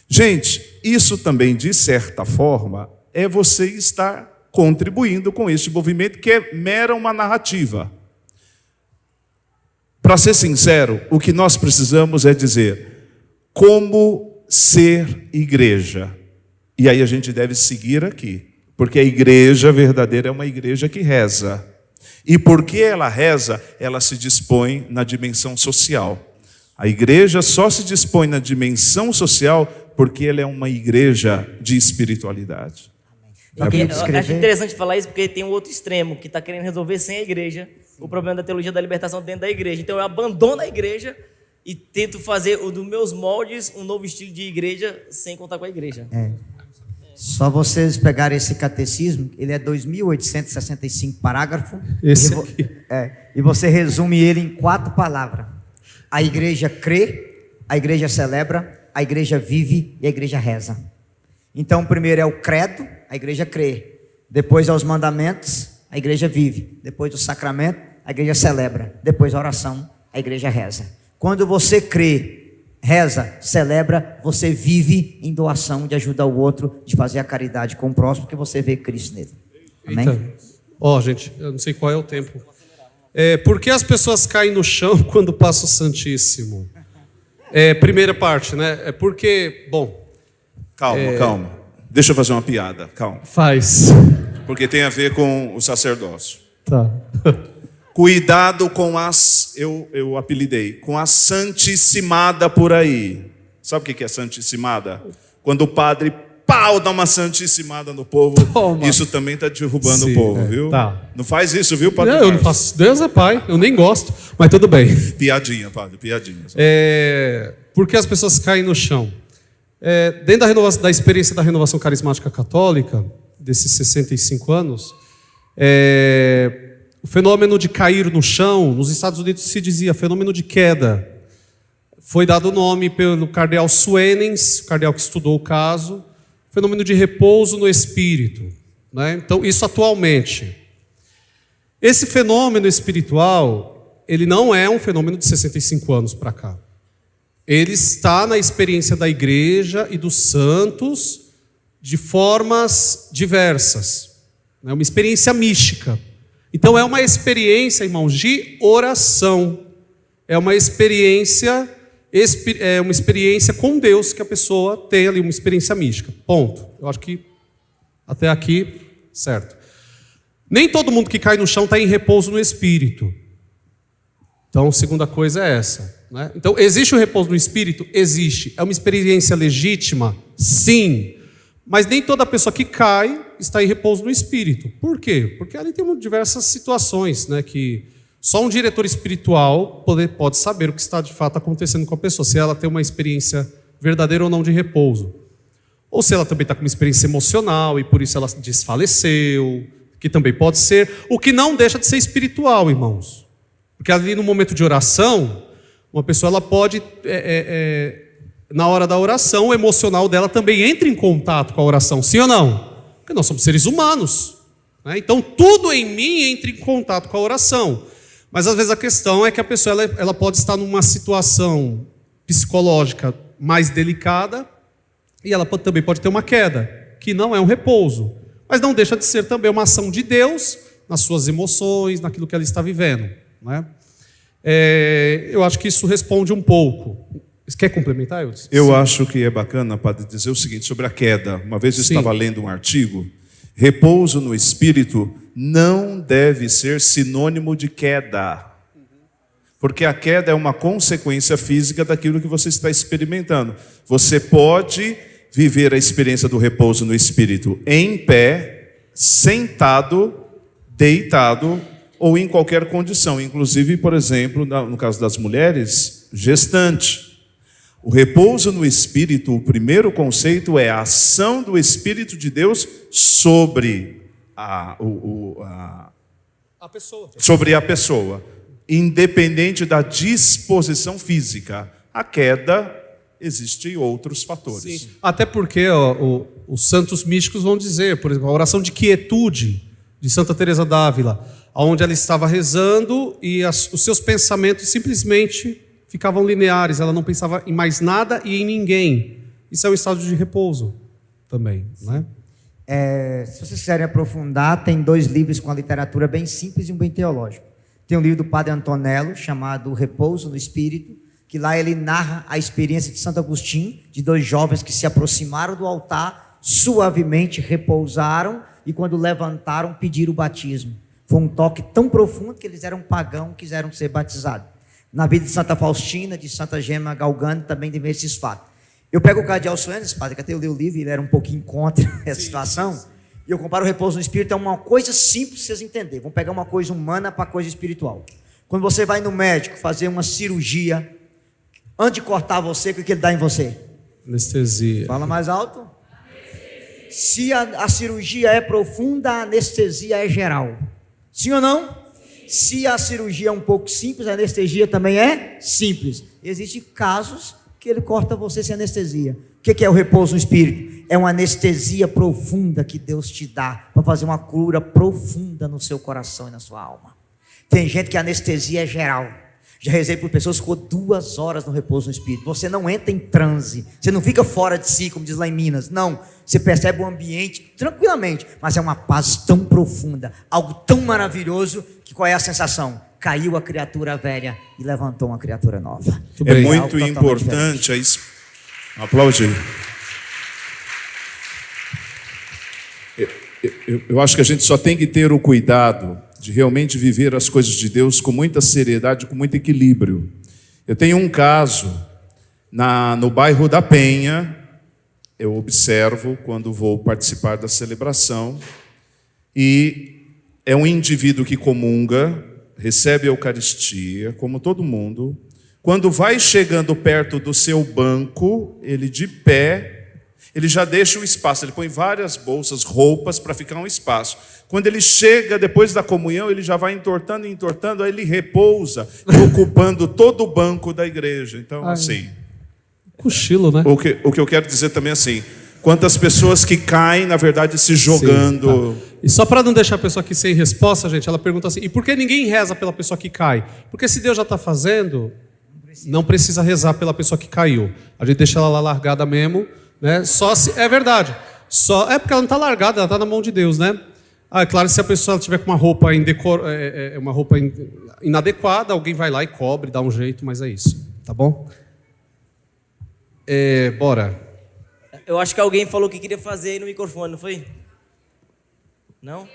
[SPEAKER 6] Gente, isso também, de certa forma, é você estar contribuindo com este movimento que é mera uma narrativa. Para ser sincero, o que nós precisamos é dizer como ser igreja. E aí a gente deve seguir aqui, porque a igreja verdadeira é uma igreja que reza. E porque ela reza, ela se dispõe na dimensão social. A igreja só se dispõe na dimensão social porque ela é uma igreja de espiritualidade.
[SPEAKER 4] Eu acho interessante falar isso porque tem um outro extremo que está querendo resolver sem a igreja o problema da teologia da libertação dentro da igreja. Então eu abandono a igreja e tento fazer dos meus moldes um novo estilo de igreja sem contar com a igreja.
[SPEAKER 2] Só vocês pegarem esse catecismo, ele é 2.865 parágrafos. E você resume ele em 4 palavras. A igreja crê, a igreja celebra, a igreja vive e a igreja reza. Então, primeiro é o credo, a igreja crê. Depois é os mandamentos, a igreja vive. Depois do sacramento, a igreja celebra. Depois a oração, a igreja reza. Quando você crê, reza, celebra, você vive em doação de ajudar o outro, de fazer a caridade com o próximo, porque você vê Cristo nele. Amém?
[SPEAKER 3] Gente, eu não sei qual é o tempo. Por que as pessoas caem no chão quando passa o Santíssimo? Primeira parte, né? É porque, bom...
[SPEAKER 6] Calma. Deixa eu fazer uma piada, calma.
[SPEAKER 3] Faz.
[SPEAKER 6] Porque tem a ver com o sacerdócio.
[SPEAKER 3] Tá.
[SPEAKER 6] Cuidado com as, eu apelidei, com a santissimada por aí. Sabe o que é santissimada? Quando o padre, dá uma santissimada no povo,
[SPEAKER 3] Toma.
[SPEAKER 6] isso também está derrubando
[SPEAKER 3] Sim,
[SPEAKER 6] o povo, viu?
[SPEAKER 3] tá.
[SPEAKER 6] Não faz isso, viu, padre?
[SPEAKER 3] Não, eu não
[SPEAKER 6] Carlos?
[SPEAKER 3] faço. Deus é pai, eu nem gosto, mas tudo bem.
[SPEAKER 6] Piadinha, padre, piadinha.
[SPEAKER 3] Por que as pessoas caem no chão? Dentro da experiência da renovação carismática católica, desses 65 anos, o fenômeno de cair no chão, nos Estados Unidos se dizia fenômeno de queda. Foi dado o nome pelo cardeal Suenens, o cardeal que estudou o caso, fenômeno de repouso no espírito, né? Então, isso atualmente. Esse fenômeno espiritual, ele não é um fenômeno de 65 anos para cá. Ele está na experiência da igreja e dos santos de formas diversas. É uma experiência mística. Então é uma experiência, irmãos, de oração. É uma experiência com Deus que a pessoa tem ali, uma experiência mística. Ponto. Eu acho que até aqui, certo. Nem todo mundo que cai no chão está em repouso no espírito. Então, a segunda coisa é essa. Né? Então, existe o repouso no espírito? Existe. É uma experiência legítima? Sim. Mas nem toda pessoa que cai está em repouso no espírito. Por quê? Porque ali tem diversas situações, né, que só um diretor espiritual pode saber o que está de fato acontecendo com a pessoa, se ela tem uma experiência verdadeira ou não de repouso. Ou se ela também está com uma experiência emocional e por isso ela desfaleceu, que também pode ser, o que não deixa de ser espiritual, irmãos. Porque ali no momento de oração, uma pessoa ela pode, na hora da oração, o emocional dela também entra em contato com a oração, sim ou não? Porque nós somos seres humanos, né? Então tudo em mim entra em contato com a oração. Mas às vezes a questão é que a pessoa ela pode estar numa situação psicológica mais delicada e ela também pode ter uma queda, que não é um repouso, mas não deixa de ser também uma ação de Deus nas suas emoções, naquilo que ela está vivendo, né? Eu acho que isso responde um pouco. Você quer complementar, Eudes?
[SPEAKER 6] Eu acho que é bacana, padre, dizer o seguinte sobre a queda. Uma vez eu
[SPEAKER 3] Sim.
[SPEAKER 6] estava lendo um artigo, repouso no espírito não deve ser sinônimo de queda. Porque a queda é uma consequência física daquilo que você está experimentando. Você pode viver a experiência do repouso no espírito em pé, sentado, deitado ou em qualquer condição. Inclusive, por exemplo, no caso das mulheres, gestante. O repouso no espírito, o primeiro conceito é a ação do Espírito de Deus sobre a pessoa, independente da disposição física. A queda, existem outros fatores.
[SPEAKER 3] Sim. Até porque os santos místicos vão dizer, por exemplo, a oração de quietude de Santa Teresa d'Ávila, onde ela estava rezando e os seus pensamentos simplesmente ficavam lineares, ela não pensava em mais nada e em ninguém. Isso é um estado de repouso também, né?
[SPEAKER 2] Se vocês quiserem aprofundar, tem 2 livros com a literatura bem simples e um bem teológico. Tem um livro do padre Antonello, chamado Repouso no Espírito, que lá ele narra a experiência de Santo Agostinho, de 2 jovens que se aproximaram do altar, suavemente repousaram e quando levantaram, pediram o batismo. Foi um toque tão profundo que eles eram pagãos, quiseram ser batizados. Na vida de Santa Faustina, de Santa Gema Galgani, também tem esses fatos. Eu pego o cardeal Suenens, padre, que até eu li o livro, ele era um pouquinho contra essa situação, e eu comparo o repouso no espírito a uma coisa simples para vocês entenderem. Vamos pegar uma coisa humana para coisa espiritual. Quando você vai no médico fazer uma cirurgia, antes de cortar você, o que ele dá em você?
[SPEAKER 3] Anestesia.
[SPEAKER 2] Fala mais alto. Se a cirurgia é profunda, a anestesia é geral. Sim ou não? Se a cirurgia é um pouco simples, a anestesia também é simples. Existem casos que ele corta você sem anestesia. O que é o repouso no espírito? É uma anestesia profunda que Deus te dá para fazer uma cura profunda no seu coração e na sua alma. Tem gente que a anestesia é geral. Já rezei por pessoas que ficou 2 horas no repouso no espírito. Você não entra em transe, você não fica fora de si, como diz lá em Minas. Não, você percebe o ambiente tranquilamente, mas é uma paz tão profunda, algo tão maravilhoso, que qual é a sensação? caiu a criatura velha e levantou uma criatura nova.
[SPEAKER 6] É
[SPEAKER 2] Algo
[SPEAKER 6] muito
[SPEAKER 2] totalmente
[SPEAKER 6] importante. Aplaude. Eu acho que a gente só tem que ter o cuidado de realmente viver as coisas de Deus com muita seriedade, com muito equilíbrio. Eu tenho um caso no bairro da Penha. Eu observo quando vou participar da celebração, e é um indivíduo que comunga, recebe a Eucaristia, como todo mundo. Quando vai chegando perto do seu banco, ele de pé, ele já deixa o espaço, ele põe várias bolsas, roupas para ficar um espaço. Quando ele chega, depois da comunhão, ele já vai entortando, aí ele repousa, ocupando todo o banco da igreja. Então, assim...
[SPEAKER 3] Cochilo, né?
[SPEAKER 6] O que eu quero dizer também é assim, quantas pessoas que caem, na verdade, se jogando...
[SPEAKER 3] Sim, tá. E só para não deixar a pessoa aqui sem resposta, gente, ela pergunta assim, e por que ninguém reza pela pessoa que cai? Porque se Deus já está fazendo, não precisa rezar pela pessoa que caiu. A gente deixa ela lá largada mesmo, né? Só se... É verdade. É porque ela não está largada, ela está na mão de Deus, né? É claro, se a pessoa tiver com uma roupa, uma roupa inadequada, alguém vai lá e cobre, dá um jeito, mas é isso, tá bom? Bora.
[SPEAKER 4] Eu acho que alguém falou que queria fazer aí no microfone, não foi? Não?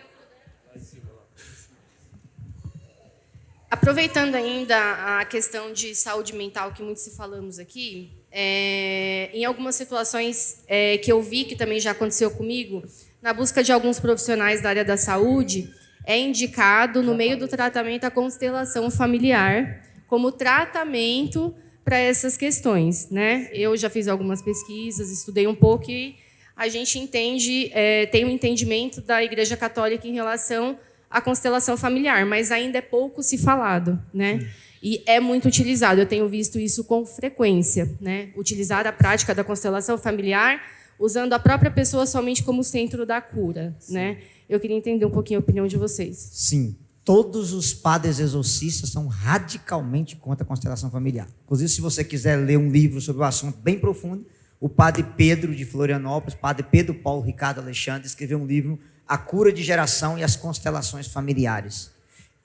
[SPEAKER 8] Aproveitando ainda a questão de saúde mental que muito se falamos aqui, em algumas situações que eu vi, que também já aconteceu comigo, na busca de alguns profissionais da área da saúde, é indicado, no meio do tratamento, a constelação familiar como tratamento para essas questões, né? Eu já fiz algumas pesquisas, estudei um pouco e a gente entende, tem um entendimento da Igreja Católica em relação à constelação familiar, mas ainda é pouco se falado, né? E é muito utilizado. Eu tenho visto isso com frequência, né? Utilizar a prática da constelação familiar, usando a própria pessoa somente como centro da cura, né? Eu queria entender um pouquinho a opinião de vocês.
[SPEAKER 2] Sim. Todos os padres exorcistas são radicalmente contra a constelação familiar. Inclusive, se você quiser ler um livro sobre o assunto bem profundo, o padre Pedro de Florianópolis, padre Pedro Paulo Ricardo Alexandre, escreveu um livro, A Cura de Geração e as Constelações Familiares.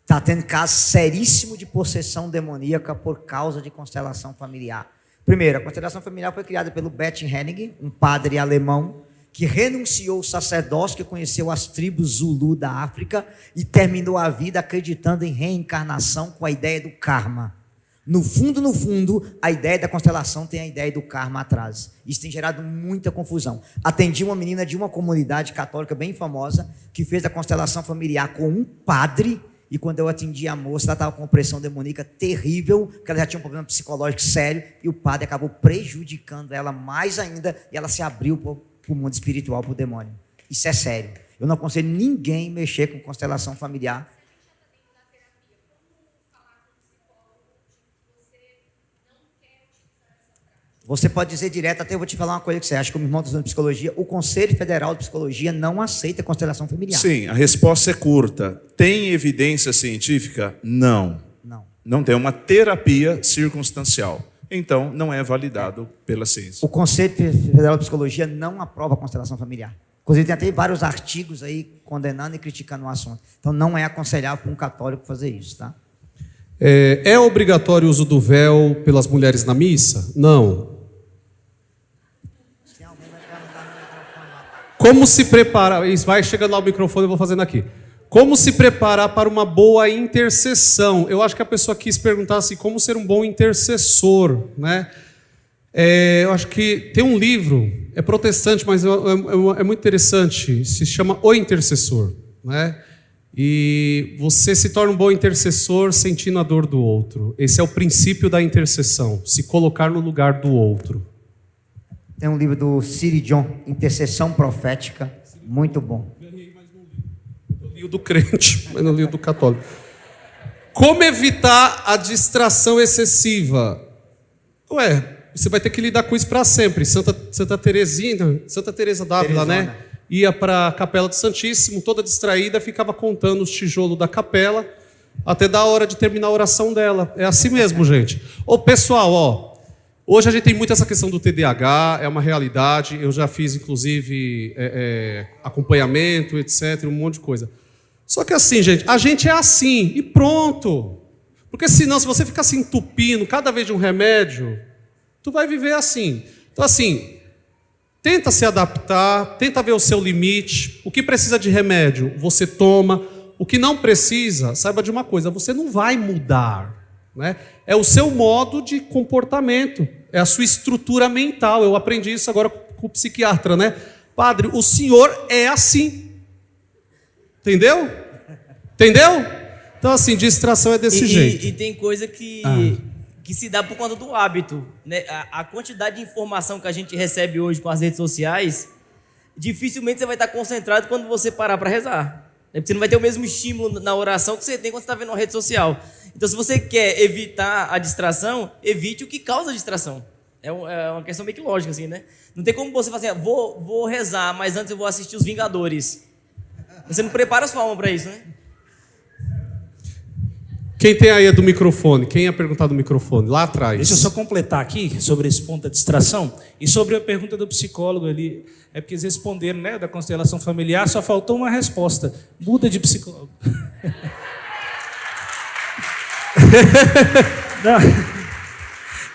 [SPEAKER 2] Está tendo caso seríssimo de possessão demoníaca por causa de constelação familiar. Primeiro, a constelação familiar foi criada pelo Bert Helling, um padre alemão, que renunciou ao sacerdócio, que conheceu as tribos Zulu da África e terminou a vida acreditando em reencarnação com a ideia do karma. No fundo, a ideia da constelação tem a ideia do karma atrás. Isso tem gerado muita confusão. Atendi uma menina de uma comunidade católica bem famosa que fez a constelação familiar com um padre, e quando eu atendi a moça, ela estava com uma pressão demoníaca terrível, porque ela já tinha um problema psicológico sério, e o padre acabou prejudicando ela mais ainda, e ela se abriu para o mundo espiritual, para o demônio. Isso é sério. Eu não aconselho ninguém mexer com constelação familiar. Você pode dizer direto, até eu vou te falar uma coisa que você acha, como irmão estudando psicologia, o Conselho Federal de Psicologia não aceita constelação familiar.
[SPEAKER 6] Sim, a resposta é curta. Tem evidência científica? Não. Não tem uma terapia circunstancial. Então, não é validado pela ciência.
[SPEAKER 2] O Conselho Federal de Psicologia não aprova a constelação familiar. Inclusive, tem até vários artigos aí condenando e criticando o assunto. Então, não é aconselhável para um católico fazer isso, tá?
[SPEAKER 3] É obrigatório o uso do véu pelas mulheres na missa? Não. Como se preparar? Isso, vai chegando lá o microfone, eu vou fazendo aqui. Como se preparar para uma boa intercessão? Eu acho que a pessoa quis perguntar assim, como ser um bom intercessor, né? Eu acho que tem um livro, é protestante, mas é muito interessante, se chama O Intercessor, né? E você se torna um bom intercessor sentindo a dor do outro. Esse é o princípio da intercessão, se colocar no lugar do outro.
[SPEAKER 2] Tem um livro do Siri John, Intercessão Profética, muito bom.
[SPEAKER 3] Eu li o do crente, mas não li o do católico. Como evitar a distração excessiva? Você vai ter que lidar com isso para sempre. Santa Teresa d'Ávila, né? Ia para a Capela do Santíssimo, toda distraída, ficava contando os tijolos da capela, até da hora de terminar a oração dela. É assim mesmo, gente. Pessoal, hoje a gente tem muito essa questão do TDAH, é uma realidade. Eu já fiz, inclusive, acompanhamento, etc., um monte de coisa. Só que assim, gente, a gente é assim, e pronto. Porque senão, se você ficar se entupindo cada vez de um remédio, tu vai viver assim. Então, assim, tenta se adaptar, tenta ver o seu limite. O que precisa de remédio, você toma. O que não precisa, saiba de uma coisa, você não vai mudar, né? É o seu modo de comportamento, é a sua estrutura mental. Eu aprendi isso agora com o psiquiatra, né? Padre, o senhor é assim. Entendeu? Entendeu? Então, assim, distração é desse jeito.
[SPEAKER 4] E tem coisa que se dá por conta do hábito, né? A quantidade de informação que a gente recebe hoje com as redes sociais, dificilmente você vai estar concentrado quando você parar para rezar. Porque você não vai ter o mesmo estímulo na oração que você tem quando você está vendo uma rede social. Então, se você quer evitar a distração, evite o que causa a distração. É uma questão meio que lógica, assim, né? Não tem como você fazer, vou rezar, mas antes eu vou assistir Os Vingadores. Você não prepara a sua alma para isso, né?
[SPEAKER 3] Quem tem aí é do microfone? Quem ia perguntar do microfone? Lá atrás.
[SPEAKER 9] Deixa eu só completar aqui sobre esse ponto da distração e sobre a pergunta do psicólogo ali. É porque eles responderam, né, da constelação familiar, só faltou uma resposta. Muda de psicólogo. Não.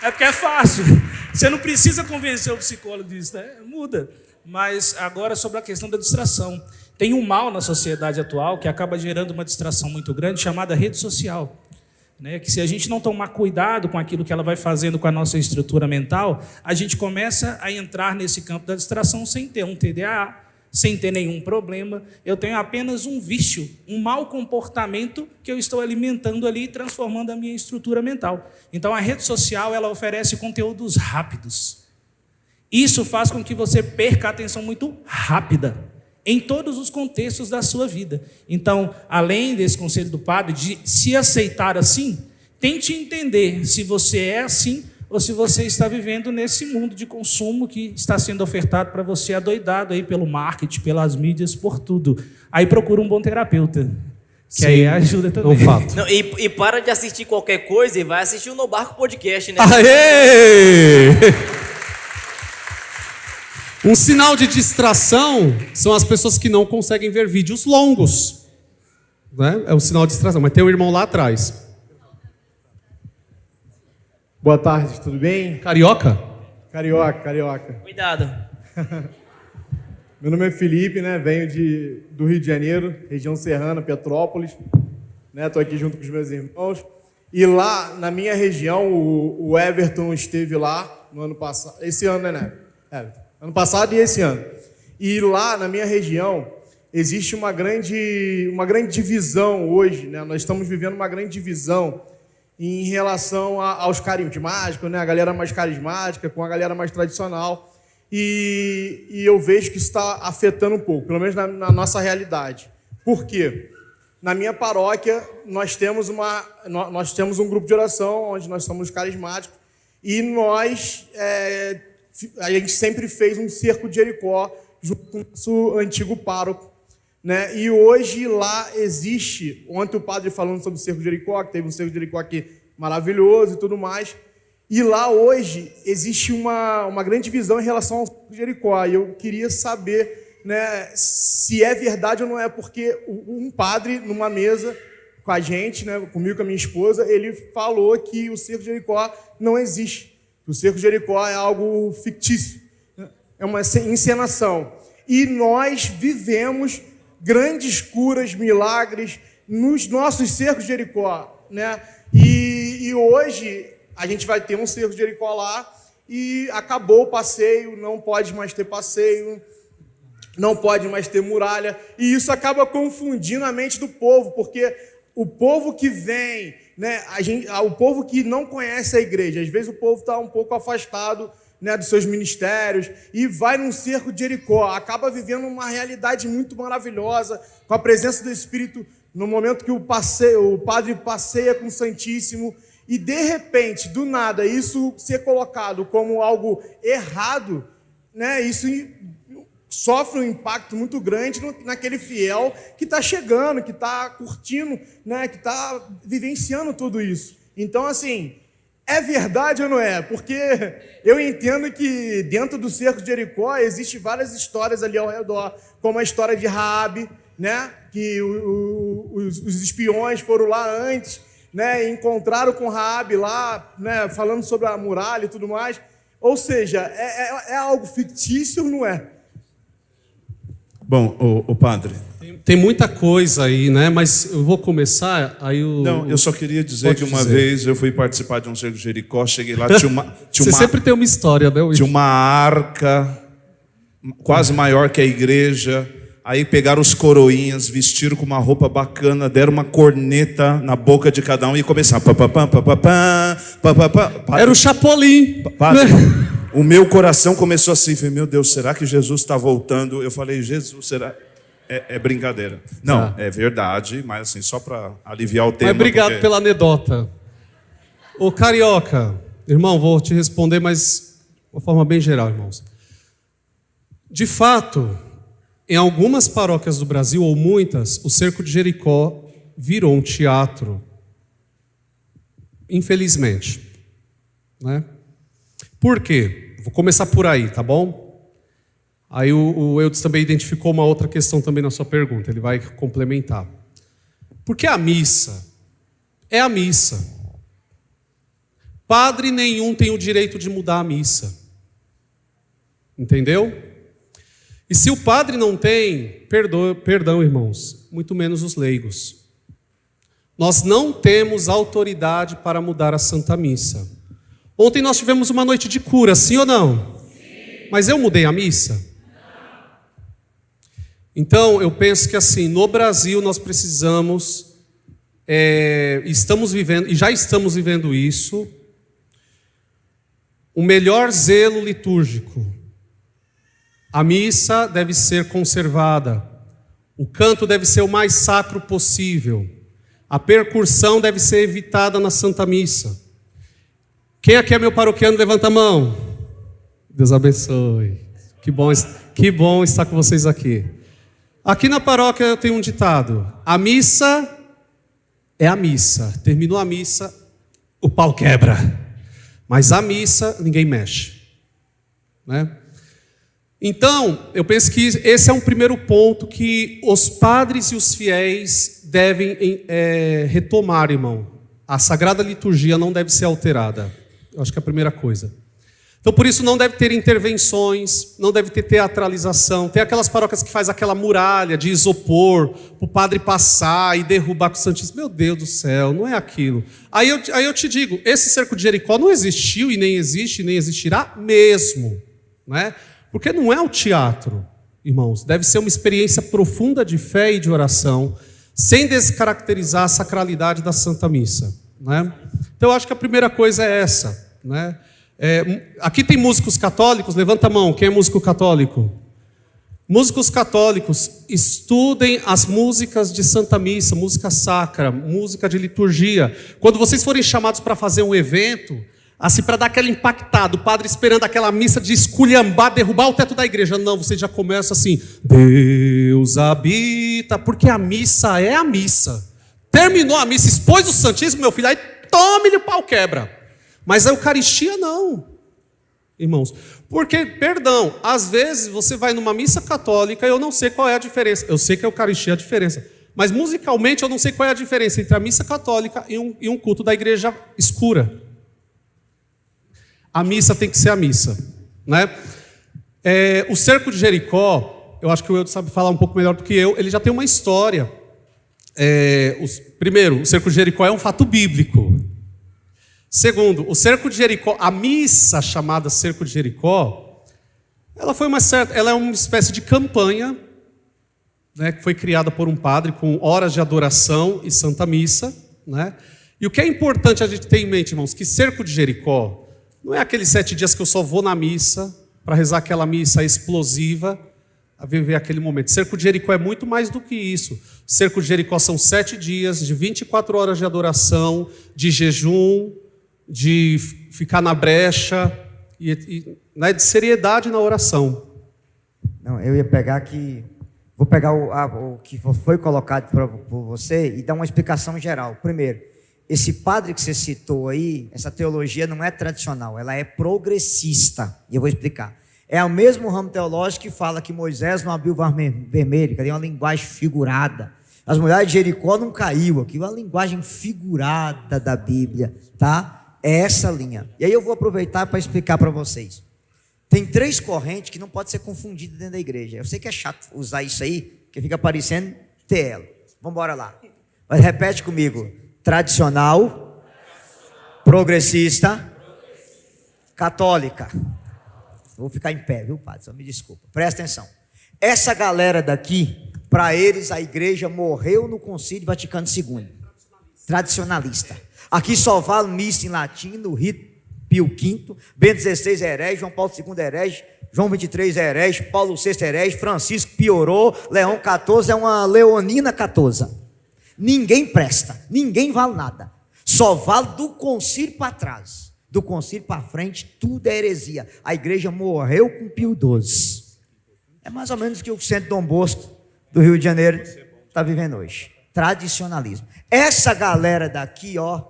[SPEAKER 9] É porque é fácil. Você não precisa convencer o psicólogo disso, né? Muda. Mas agora sobre a questão da distração. Tem um mal na sociedade atual que acaba gerando uma distração muito grande chamada rede social. Né? Que se a gente não tomar cuidado com aquilo que ela vai fazendo com a nossa estrutura mental, a gente começa a entrar nesse campo da distração sem ter um TDAH, sem ter nenhum problema. Eu tenho apenas um vício, um mau comportamento que eu estou alimentando ali e transformando a minha estrutura mental. Então, a rede social ela oferece conteúdos rápidos. Isso faz com que você perca a atenção muito rápida em todos os contextos da sua vida. Então, além desse conselho do padre, de se aceitar assim, tente entender se você é assim ou se você está vivendo nesse mundo de consumo que está sendo ofertado para você adoidado aí pelo marketing, pelas mídias, por tudo. Aí procura um bom terapeuta, que aí ajuda também.
[SPEAKER 3] É um fato.
[SPEAKER 4] Não, e para de assistir qualquer coisa e vai assistir o No Barco Podcast, né?
[SPEAKER 3] Aê! Um sinal de distração são as pessoas que não conseguem ver vídeos longos. Né? É um sinal de distração. Mas tem um irmão lá atrás.
[SPEAKER 10] Boa tarde, tudo bem?
[SPEAKER 3] Carioca?
[SPEAKER 10] Carioca.
[SPEAKER 4] Cuidado.
[SPEAKER 10] Meu nome é Felipe, né? Venho do Rio de Janeiro, região serrana, Petrópolis. Estou aqui junto com os meus irmãos. E lá, na minha região, o Everton esteve lá no ano passado. Esse ano, né? Ano passado e esse ano. E lá, na minha região, existe uma grande divisão hoje, né? Nós estamos vivendo uma grande divisão em relação aos carismáticos, né? A galera mais carismática com a galera mais tradicional. E eu vejo que isso está afetando um pouco, pelo menos na nossa realidade. Por quê? Na minha paróquia, nós temos um grupo de oração onde nós somos carismáticos e a gente sempre fez um cerco de Jericó junto com o nosso antigo pároco. Né? E hoje lá existe, ontem o padre falando sobre o cerco de Jericó, que teve um cerco de Jericó aqui maravilhoso e tudo mais, e lá hoje existe uma grande divisão em relação ao cerco de Jericó. E eu queria saber, né, se é verdade ou não é, porque um padre numa mesa com a gente, né, comigo e com a minha esposa, ele falou que o cerco de Jericó não existe. O cerco de Jericó é algo fictício, é uma encenação. E nós vivemos grandes curas, milagres nos nossos cercos de Jericó, né? E hoje a gente vai ter um cerco de Jericó lá e acabou o passeio, não pode mais ter passeio, não pode mais ter muralha. E isso acaba confundindo a mente do povo, porque o povo que vem, né, o povo que não conhece a igreja, às vezes o povo está um pouco afastado, né, dos seus ministérios e vai num cerco de Jericó, acaba vivendo uma realidade muito maravilhosa, com a presença do Espírito, no momento que o padre passeia com o Santíssimo, e de repente, do nada, isso ser colocado como algo errado, né, isso sofre um impacto muito grande naquele fiel que está chegando, que está curtindo, né, que está vivenciando tudo isso. Então, assim, é verdade ou não é? Porque eu entendo que dentro do cerco de Jericó existem várias histórias ali ao redor, como a história de Raabe, né, que os espiões foram lá antes, né? Encontraram com Raabe lá, né? Falando sobre a muralha e tudo mais. Ou seja, é algo fictício ou não é?
[SPEAKER 6] Bom, o padre.
[SPEAKER 3] Tem muita coisa aí, né? Mas eu vou começar, aí o...
[SPEAKER 6] Não, eu só queria dizer
[SPEAKER 3] Pode
[SPEAKER 6] que uma
[SPEAKER 3] dizer.
[SPEAKER 6] vez eu fui participar de um cerco de Jericó, cheguei lá,
[SPEAKER 3] Você sempre tem uma história, né?
[SPEAKER 6] tinha uma arca quase maior que a igreja. Aí pegaram os coroinhas, vestiram com uma roupa bacana, deram uma corneta na boca de cada um e começaram.
[SPEAKER 3] Era o Chapolin.
[SPEAKER 6] Padre, o meu coração começou assim, falei, meu Deus, será que Jesus está voltando? Eu falei, Jesus, será? É brincadeira. Não, é verdade, mas assim, só para aliviar o tema.
[SPEAKER 3] Mas obrigado
[SPEAKER 6] porque...
[SPEAKER 3] pela anedota. Ô, Carioca, irmão, vou te responder, mas de uma forma bem geral, irmãos. De fato, em algumas paróquias do Brasil, ou muitas, o cerco de Jericó virou um teatro. Infelizmente. Né? Por quê? Vou começar por aí, tá bom? Aí o Eudes também identificou uma outra questão também na sua pergunta, ele vai complementar. Porque a missa é a missa. Padre nenhum tem o direito de mudar a missa. Entendeu? E se o padre não tem, perdão, irmãos, muito menos os leigos. Nós não temos autoridade para mudar a Santa Missa. Ontem nós tivemos uma noite de cura, sim ou não? Sim. Mas eu mudei a missa? Então, eu penso que assim, no Brasil nós precisamos, estamos vivendo, e já estamos vivendo isso, o melhor zelo litúrgico. A missa deve ser conservada, o canto deve ser o mais sacro possível, a percussão deve ser evitada na Santa Missa. Quem aqui é meu paroquiano, levanta a mão. Deus abençoe. Que bom estar com vocês aqui. Aqui na paróquia eu tenho um ditado: a missa é a missa. Terminou a missa, o pau quebra. Mas a missa ninguém mexe, né? Então, eu penso que esse é um primeiro ponto que os padres e os fiéis devem retomar, irmão. A Sagrada Liturgia não deve ser alterada. Eu acho que é a primeira coisa. Então, por isso, não deve ter intervenções, não deve ter teatralização. Tem aquelas paróquias que faz aquela muralha de isopor, para o padre passar e derrubar com o Santíssimo. Meu Deus do céu, não é aquilo. Aí eu te digo, esse cerco de Jericó não existiu e nem existe, nem existirá mesmo, né? Porque não é o teatro, irmãos. Deve ser uma experiência profunda de fé e de oração, sem descaracterizar a sacralidade da Santa Missa, né? Então, eu acho que a primeira coisa é essa, né? Aqui tem músicos católicos, levanta a mão, quem é músico católico? Músicos católicos, estudem as músicas de Santa Missa, música sacra, música de liturgia. Quando vocês forem chamados para fazer um evento, assim, para dar aquela impactada, o padre esperando aquela missa de esculhambar, derrubar o teto da igreja. Não, vocês já começam assim, Deus habita, porque a missa é a missa. Terminou a missa, expôs o Santíssimo, meu filho, aí tome-lhe o pau quebra. Mas a Eucaristia não, irmãos. Porque, perdão, às vezes você vai numa missa católica e eu não sei qual é a diferença. Eu sei que a Eucaristia é a diferença. Mas musicalmente eu não sei qual é a diferença entre a missa católica e um culto da igreja escura. A missa tem que ser a missa, né? O cerco de Jericó, eu acho que o Eudes sabe falar um pouco melhor do que eu, ele já tem uma história. Primeiro, o cerco de Jericó é um fato bíblico. Segundo, o cerco de Jericó, a missa chamada cerco de Jericó, ela é uma espécie de campanha, né, que foi criada por um padre com horas de adoração e Santa Missa, né? E o que é importante a gente ter em mente, irmãos, que cerco de Jericó não é aqueles 7 dias que eu só vou na missa para rezar aquela missa explosiva, a viver aquele momento. Cerco de Jericó é muito mais do que isso. Cerco de Jericó são 7 dias de 24 horas de adoração, de jejum, de ficar na brecha né, de seriedade na oração.
[SPEAKER 2] Não, eu ia pegar aqui, vou pegar o que foi colocado por você e dar uma explicação geral. Primeiro, esse padre que você citou aí, essa teologia não é tradicional, ela é progressista. E eu vou explicar. É o mesmo ramo teológico que fala que Moisés não abriu o mar vermelho, que é uma linguagem figurada. As mulheres de Jericó não caiu, aqui é uma linguagem figurada da Bíblia, tá? É essa linha. E aí eu vou aproveitar para explicar para vocês. Tem 3 correntes que não pode ser confundidas dentro da igreja. Eu sei que é chato usar isso aí, porque fica parecendo TL. Vamos embora lá. Mas repete comigo. Tradicional, progressista, católica. Vou ficar em pé, viu, padre? Só me desculpa. Presta atenção. Essa galera daqui, para eles, a igreja morreu no Concílio Vaticano II. Tradicionalista. Aqui só vale missa em latim, no rito Pio V, Bento XVI é herege, João Paulo II é herege, João XXIII é herege, Paulo VI é herege, Francisco piorou, Leão XIV é uma leonina 14. Ninguém presta, ninguém vale nada. Só vale do concílio para trás. Do concílio para frente, tudo é heresia. A igreja morreu com Pio XII. É mais ou menos o que o Centro Dom Bosco do Rio de Janeiro está vivendo hoje. Tradicionalismo. Essa galera daqui, ó,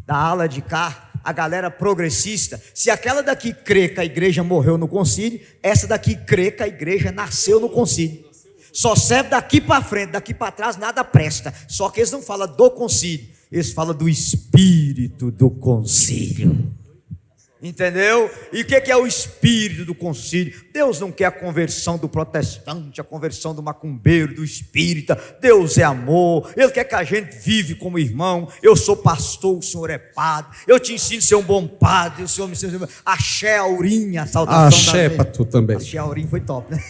[SPEAKER 2] da ala de cá, a galera progressista, se aquela daqui crê que a igreja morreu no concílio, essa daqui crê que a igreja nasceu no concílio. Só serve daqui para frente, daqui para trás nada presta. Só que eles não falam do concílio, eles falam do espírito do concílio. Entendeu? E o que é o espírito do concílio? Deus não quer a conversão do protestante, a conversão do macumbeiro, do espírita. Deus é amor. Ele quer que a gente vive como irmão. Eu sou pastor, o senhor é padre. Eu te ensino a ser um bom padre. O senhor me ensina. Axé Aurinha, a saudação
[SPEAKER 3] Axé para tu também.
[SPEAKER 2] Axé Aurinha foi top, né?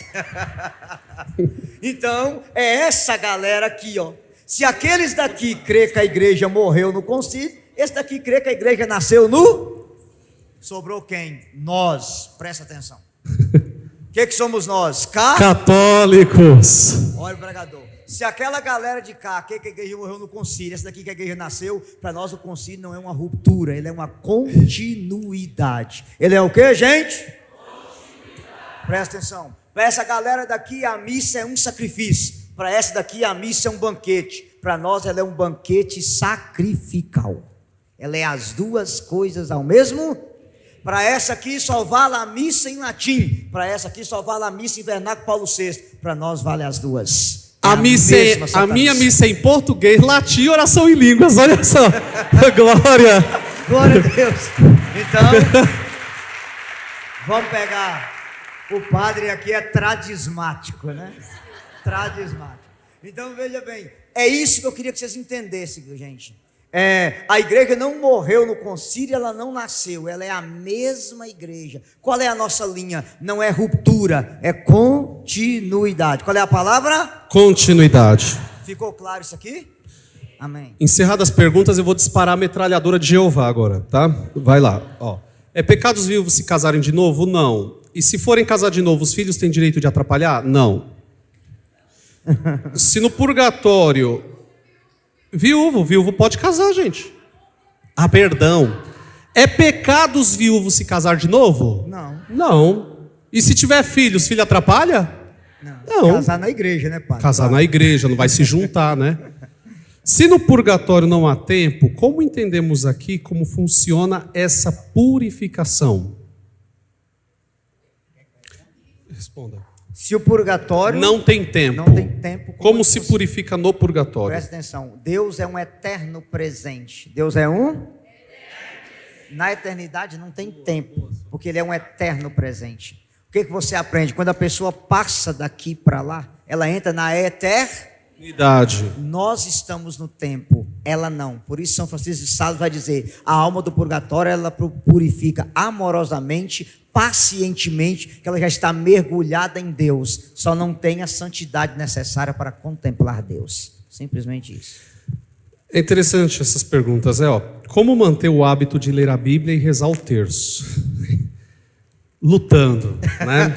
[SPEAKER 2] Então, é essa galera aqui, ó. Se aqueles daqui crê que a igreja morreu no concílio, esse daqui crê que a igreja nasceu no... Sobrou quem? Nós. Presta atenção. O que somos nós?
[SPEAKER 3] Católicos.
[SPEAKER 2] Olha o pregador. Se aquela galera de cá, que a igreja morreu no concílio, essa daqui que a igreja nasceu, para nós o concílio não é uma ruptura, ele é uma continuidade. Ele é o que, gente? Continuidade. Presta atenção. Para essa galera daqui, a missa é um sacrifício. Para essa daqui, a missa é um banquete. Para nós, ela é um banquete sacrificial. Ela é as duas coisas ao mesmo tempo. Para essa aqui só vale a missa em latim. Para essa aqui só vale a missa em vernáculo Paulo VI. Para nós vale as duas.
[SPEAKER 3] A minha missa é em português, latim e oração em línguas. Olha só. Glória.
[SPEAKER 2] Glória a Deus. Então, vamos pegar. O padre aqui é tradismático, né? Tradismático. Então, veja bem. É isso que eu queria que vocês entendessem, gente. A igreja não morreu no concílio, ela não nasceu, ela é a mesma igreja. Qual é a nossa linha? Não é ruptura, é continuidade. Qual é a palavra?
[SPEAKER 3] Continuidade.
[SPEAKER 2] Ficou claro isso aqui? Amém.
[SPEAKER 3] Encerradas as perguntas, eu vou disparar a metralhadora de Jeová agora, tá? Vai lá, ó. É pecado os vivos se casarem de novo? Não. E se forem casar de novo, os filhos têm direito de atrapalhar? Não. Se no purgatório... Viúvo pode casar, gente. Ah, perdão. É pecado os viúvos se casar de novo?
[SPEAKER 2] Não.
[SPEAKER 3] Não. E se tiver filhos, filho atrapalha?
[SPEAKER 2] Não. Casar na igreja, né, padre?
[SPEAKER 3] Casar na igreja, não vai se juntar, né? Se no purgatório não há tempo, como entendemos aqui como funciona essa purificação? Responda.
[SPEAKER 2] Se o purgatório...
[SPEAKER 3] Não tem tempo.
[SPEAKER 2] Não tem tempo.
[SPEAKER 3] Como se purifica no purgatório?
[SPEAKER 2] Presta atenção. Deus é um eterno presente. Deus é um... Na eternidade não tem tempo, porque Ele é um eterno presente. O que você aprende? Quando a pessoa passa daqui para lá, ela entra na eternidade. Nós estamos no tempo, ela não. Por isso São Francisco de Sales vai dizer, a alma do purgatório, ela purifica amorosamente, pacientemente, que ela já está mergulhada em Deus, só não tem a santidade necessária para contemplar Deus. Simplesmente isso.
[SPEAKER 3] É interessante essas perguntas, como manter o hábito de ler a Bíblia e rezar o terço? Lutando, né?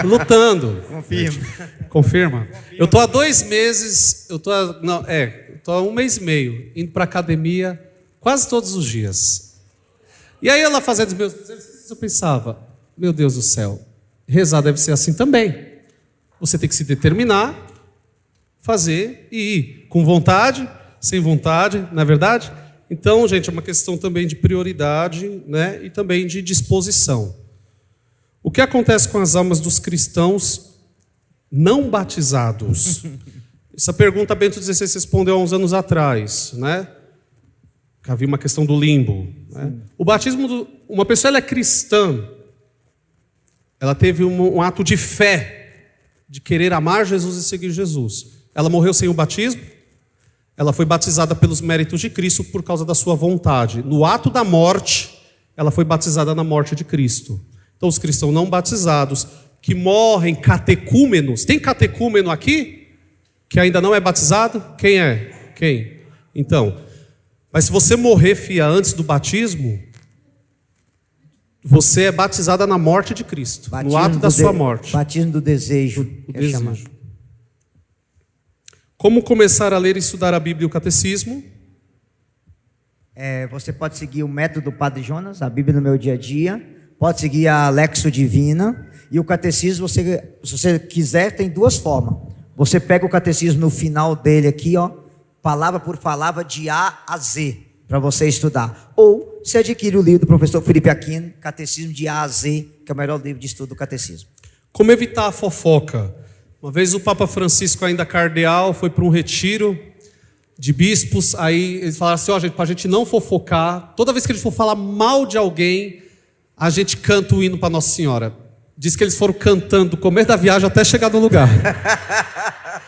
[SPEAKER 3] Lutando. Confirma. Eu estou há 2 meses, eu estou há 1 mês e meio, indo para a academia quase todos os dias. E aí ela fazendo os meus exercícios, eu pensava, meu Deus do céu, rezar deve ser assim também. Você tem que se determinar, fazer e ir com vontade, sem vontade, não é verdade? Então, gente, é uma questão também de prioridade, né? E também de disposição. O que acontece com as almas dos cristãos não batizados? Essa pergunta Bento XVI respondeu há uns anos atrás, né? Que havia uma questão do limbo. Né? O batismo, uma pessoa ela é cristã, ela teve um ato de fé, de querer amar Jesus e seguir Jesus. Ela morreu sem o batismo, ela foi batizada pelos méritos de Cristo por causa da sua vontade. No ato da morte, ela foi batizada na morte de Cristo. Então, os cristãos não batizados, que morrem catecúmenos, tem catecúmeno aqui? Que ainda não é batizado? Quem é? Quem? Então, mas se você morrer, filha, antes do batismo, você é batizada na morte de Cristo, no ato da sua morte.
[SPEAKER 2] Batismo do desejo.
[SPEAKER 3] O desejo. Como começar a ler e estudar a Bíblia e o Catecismo?
[SPEAKER 2] Você pode seguir o método do Padre Jonas, a Bíblia no meu dia a dia. Pode seguir a Lexo Divina. E o Catecismo, se você quiser, tem duas formas. Você pega o Catecismo no final dele aqui, ó, palavra por palavra, de A a Z, para você estudar. Ou você adquire o livro do professor Felipe Aquino, Catecismo de A a Z, que é o melhor livro de estudo do Catecismo.
[SPEAKER 3] Como evitar a fofoca? Uma vez o Papa Francisco, ainda cardeal, foi para um retiro de bispos, aí eles falaram assim, ó, gente, para a gente não fofocar, toda vez que a gente for falar mal de alguém, a gente canta o hino para Nossa Senhora. Diz que eles foram cantando do começo da viagem até chegar no lugar.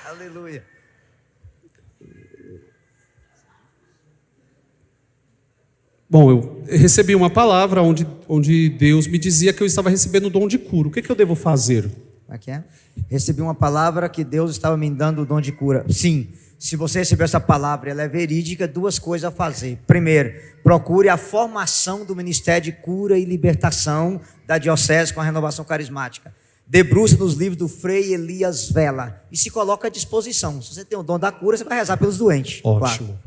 [SPEAKER 2] Aleluia.
[SPEAKER 3] Bom, eu recebi uma palavra onde Deus me dizia que eu estava recebendo o dom de cura. O que eu devo fazer?
[SPEAKER 2] Como é que é? Recebi uma palavra que Deus estava me dando o dom de cura. Sim, se você receber essa palavra, ela é verídica, duas coisas a fazer. Primeiro, procure a formação do Ministério de Cura e Libertação da Diocese com a renovação carismática. Debruce nos livros do Frei Elias Vela e se coloca à disposição. Se você tem o dom da cura, você vai rezar pelos doentes.
[SPEAKER 3] Ótimo.
[SPEAKER 2] Claro.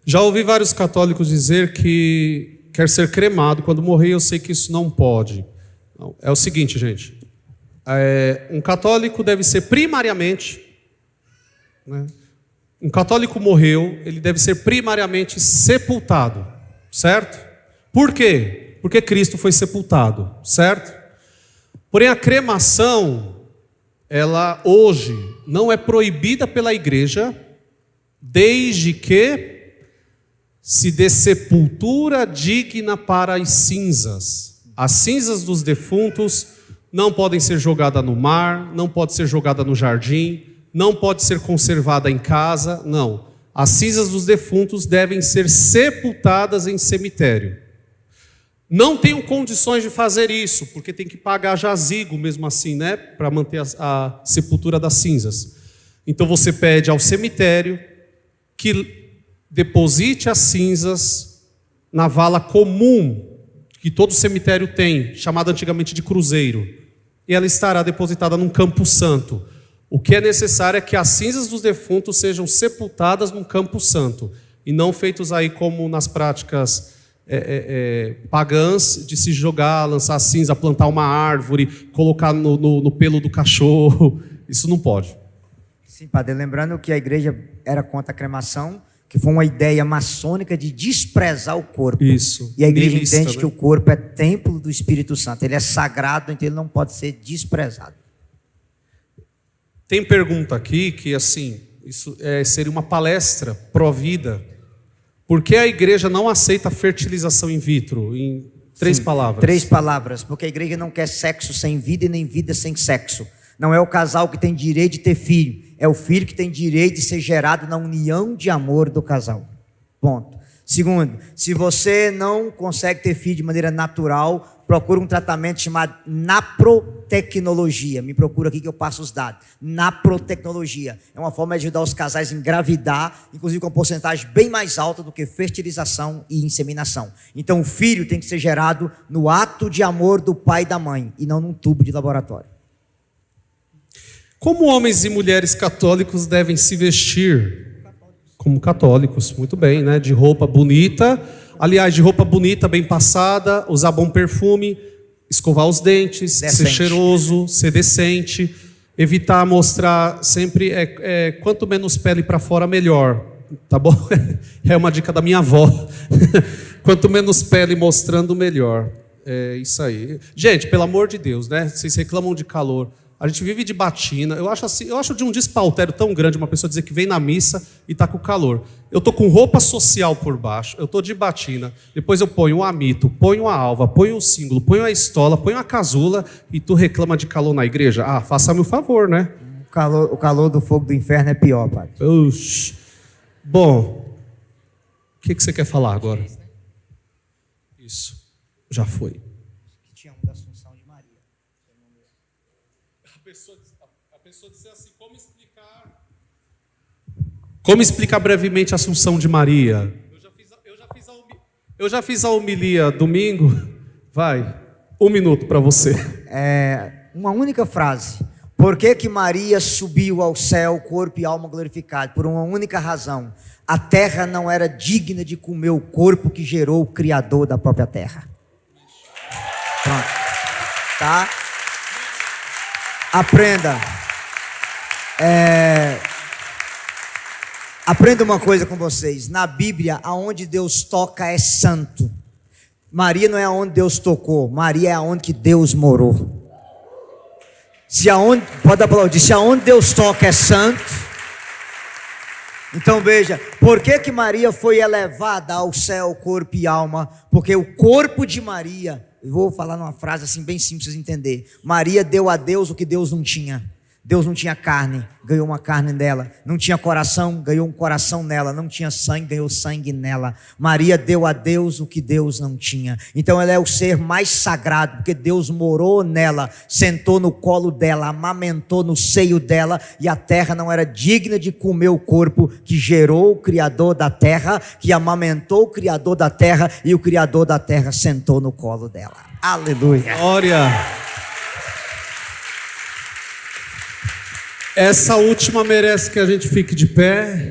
[SPEAKER 3] Já ouvi vários católicos dizer que quer ser cremado. Quando morrer, eu sei que isso não pode. Não. É o seguinte, gente. Um católico deve ser primariamente... né? Um católico morreu, ele deve ser primariamente sepultado, certo? Por quê? Porque Cristo foi sepultado, certo? Porém, a cremação, ela hoje não é proibida pela igreja, desde que se dê sepultura digna para as cinzas. As cinzas dos defuntos não podem ser jogadas no mar, não pode ser jogada no jardim, não pode ser conservada em casa, não. As cinzas dos defuntos devem ser sepultadas em cemitério. Não tenho condições de fazer isso, porque tem que pagar jazigo mesmo assim, né? Para manter a sepultura das cinzas. Então você pede ao cemitério que deposite as cinzas na vala comum, que todo cemitério tem, chamada antigamente de cruzeiro. E ela estará depositada num campo santo. O que é necessário é que as cinzas dos defuntos sejam sepultadas num campo santo e não feitos aí como nas práticas pagãs de se jogar, lançar cinza, plantar uma árvore, colocar no pelo do cachorro. Isso não pode.
[SPEAKER 2] Sim, padre. Lembrando que a igreja era contra a cremação, que foi uma ideia maçônica de desprezar o corpo.
[SPEAKER 3] Isso.
[SPEAKER 2] E a igreja
[SPEAKER 3] Nihilista,
[SPEAKER 2] entende,
[SPEAKER 3] né?
[SPEAKER 2] que o corpo é templo do Espírito Santo. Ele é sagrado, então ele não pode ser desprezado.
[SPEAKER 3] Tem pergunta aqui que, assim, isso seria uma palestra pró-vida. Por que a igreja não aceita fertilização in vitro? Em três palavras.
[SPEAKER 2] 3 palavras. Porque a igreja não quer sexo sem vida e nem vida sem sexo. Não é o casal que tem direito de ter filho. É o filho que tem direito de ser gerado na união de amor do casal. Ponto. Segundo, se você não consegue ter filho de maneira natural, procura um tratamento chamado naprotecnologia. Me procura aqui que eu passo os dados. Naprotecnologia é uma forma de ajudar os casais a engravidar, inclusive com uma porcentagem bem mais alta do que fertilização e inseminação. Então o filho tem que ser gerado no ato de amor do pai e da mãe, e não num tubo de laboratório.
[SPEAKER 3] Como homens e mulheres católicos devem se vestir? Como católicos, muito bem, né? De roupa bonita, aliás, de roupa bonita, bem passada, usar bom perfume, escovar os dentes, ser cheiroso, ser decente, evitar mostrar sempre, quanto menos pele para fora, melhor, tá bom? É uma dica da minha avó. Quanto menos pele mostrando, melhor. É isso aí. Gente, pelo amor de Deus, né? Vocês reclamam de calor. A gente vive de batina. Eu acho assim, eu acho de um despautério tão grande uma pessoa dizer que vem na missa e tá com calor. Eu tô com roupa social por baixo, eu tô de batina, depois eu ponho um amito, ponho a alva, ponho o símbolo, ponho a estola, ponho a casula e tu reclama de calor na igreja? Ah, faça-me o favor, né?
[SPEAKER 2] O calor do fogo do inferno é pior, padre.
[SPEAKER 3] Oxi. Bom, o que você quer falar agora? Isso, já foi.
[SPEAKER 2] Tinha um da Assunção de Maria.
[SPEAKER 3] A pessoa disse assim, como explicar brevemente a Assunção de Maria? Eu já fiz a homilia domingo. Vai, 1 minuto para você.
[SPEAKER 2] Uma única frase. Por que Maria subiu ao céu, corpo e alma glorificado? Por uma única razão. A terra não era digna de comer o corpo que gerou o Criador da própria terra. Pronto. Tá? Aprenda. Aprenda uma coisa com vocês. Na Bíblia, aonde Deus toca é santo. Maria não é aonde Deus tocou. Maria é aonde que Deus morou. Pode aplaudir. Se aonde Deus toca é santo. Então veja, por que Maria foi elevada ao céu, corpo e alma? Porque o corpo de Maria, eu vou falar numa frase assim bem simples para vocês entenderem. Maria deu a Deus o que Deus não tinha. Deus não tinha carne, ganhou uma carne dela. Não tinha coração, ganhou um coração nela. Não tinha sangue, ganhou sangue nela. Maria deu a Deus o que Deus não tinha. Então ela é o ser mais sagrado, porque Deus morou nela, sentou no colo dela, amamentou no seio dela, e a terra não era digna de comer o corpo que gerou o Criador da terra, que amamentou o Criador da terra, e o Criador da terra sentou no colo dela. Aleluia.
[SPEAKER 3] Glória. Essa última merece que a gente fique de pé.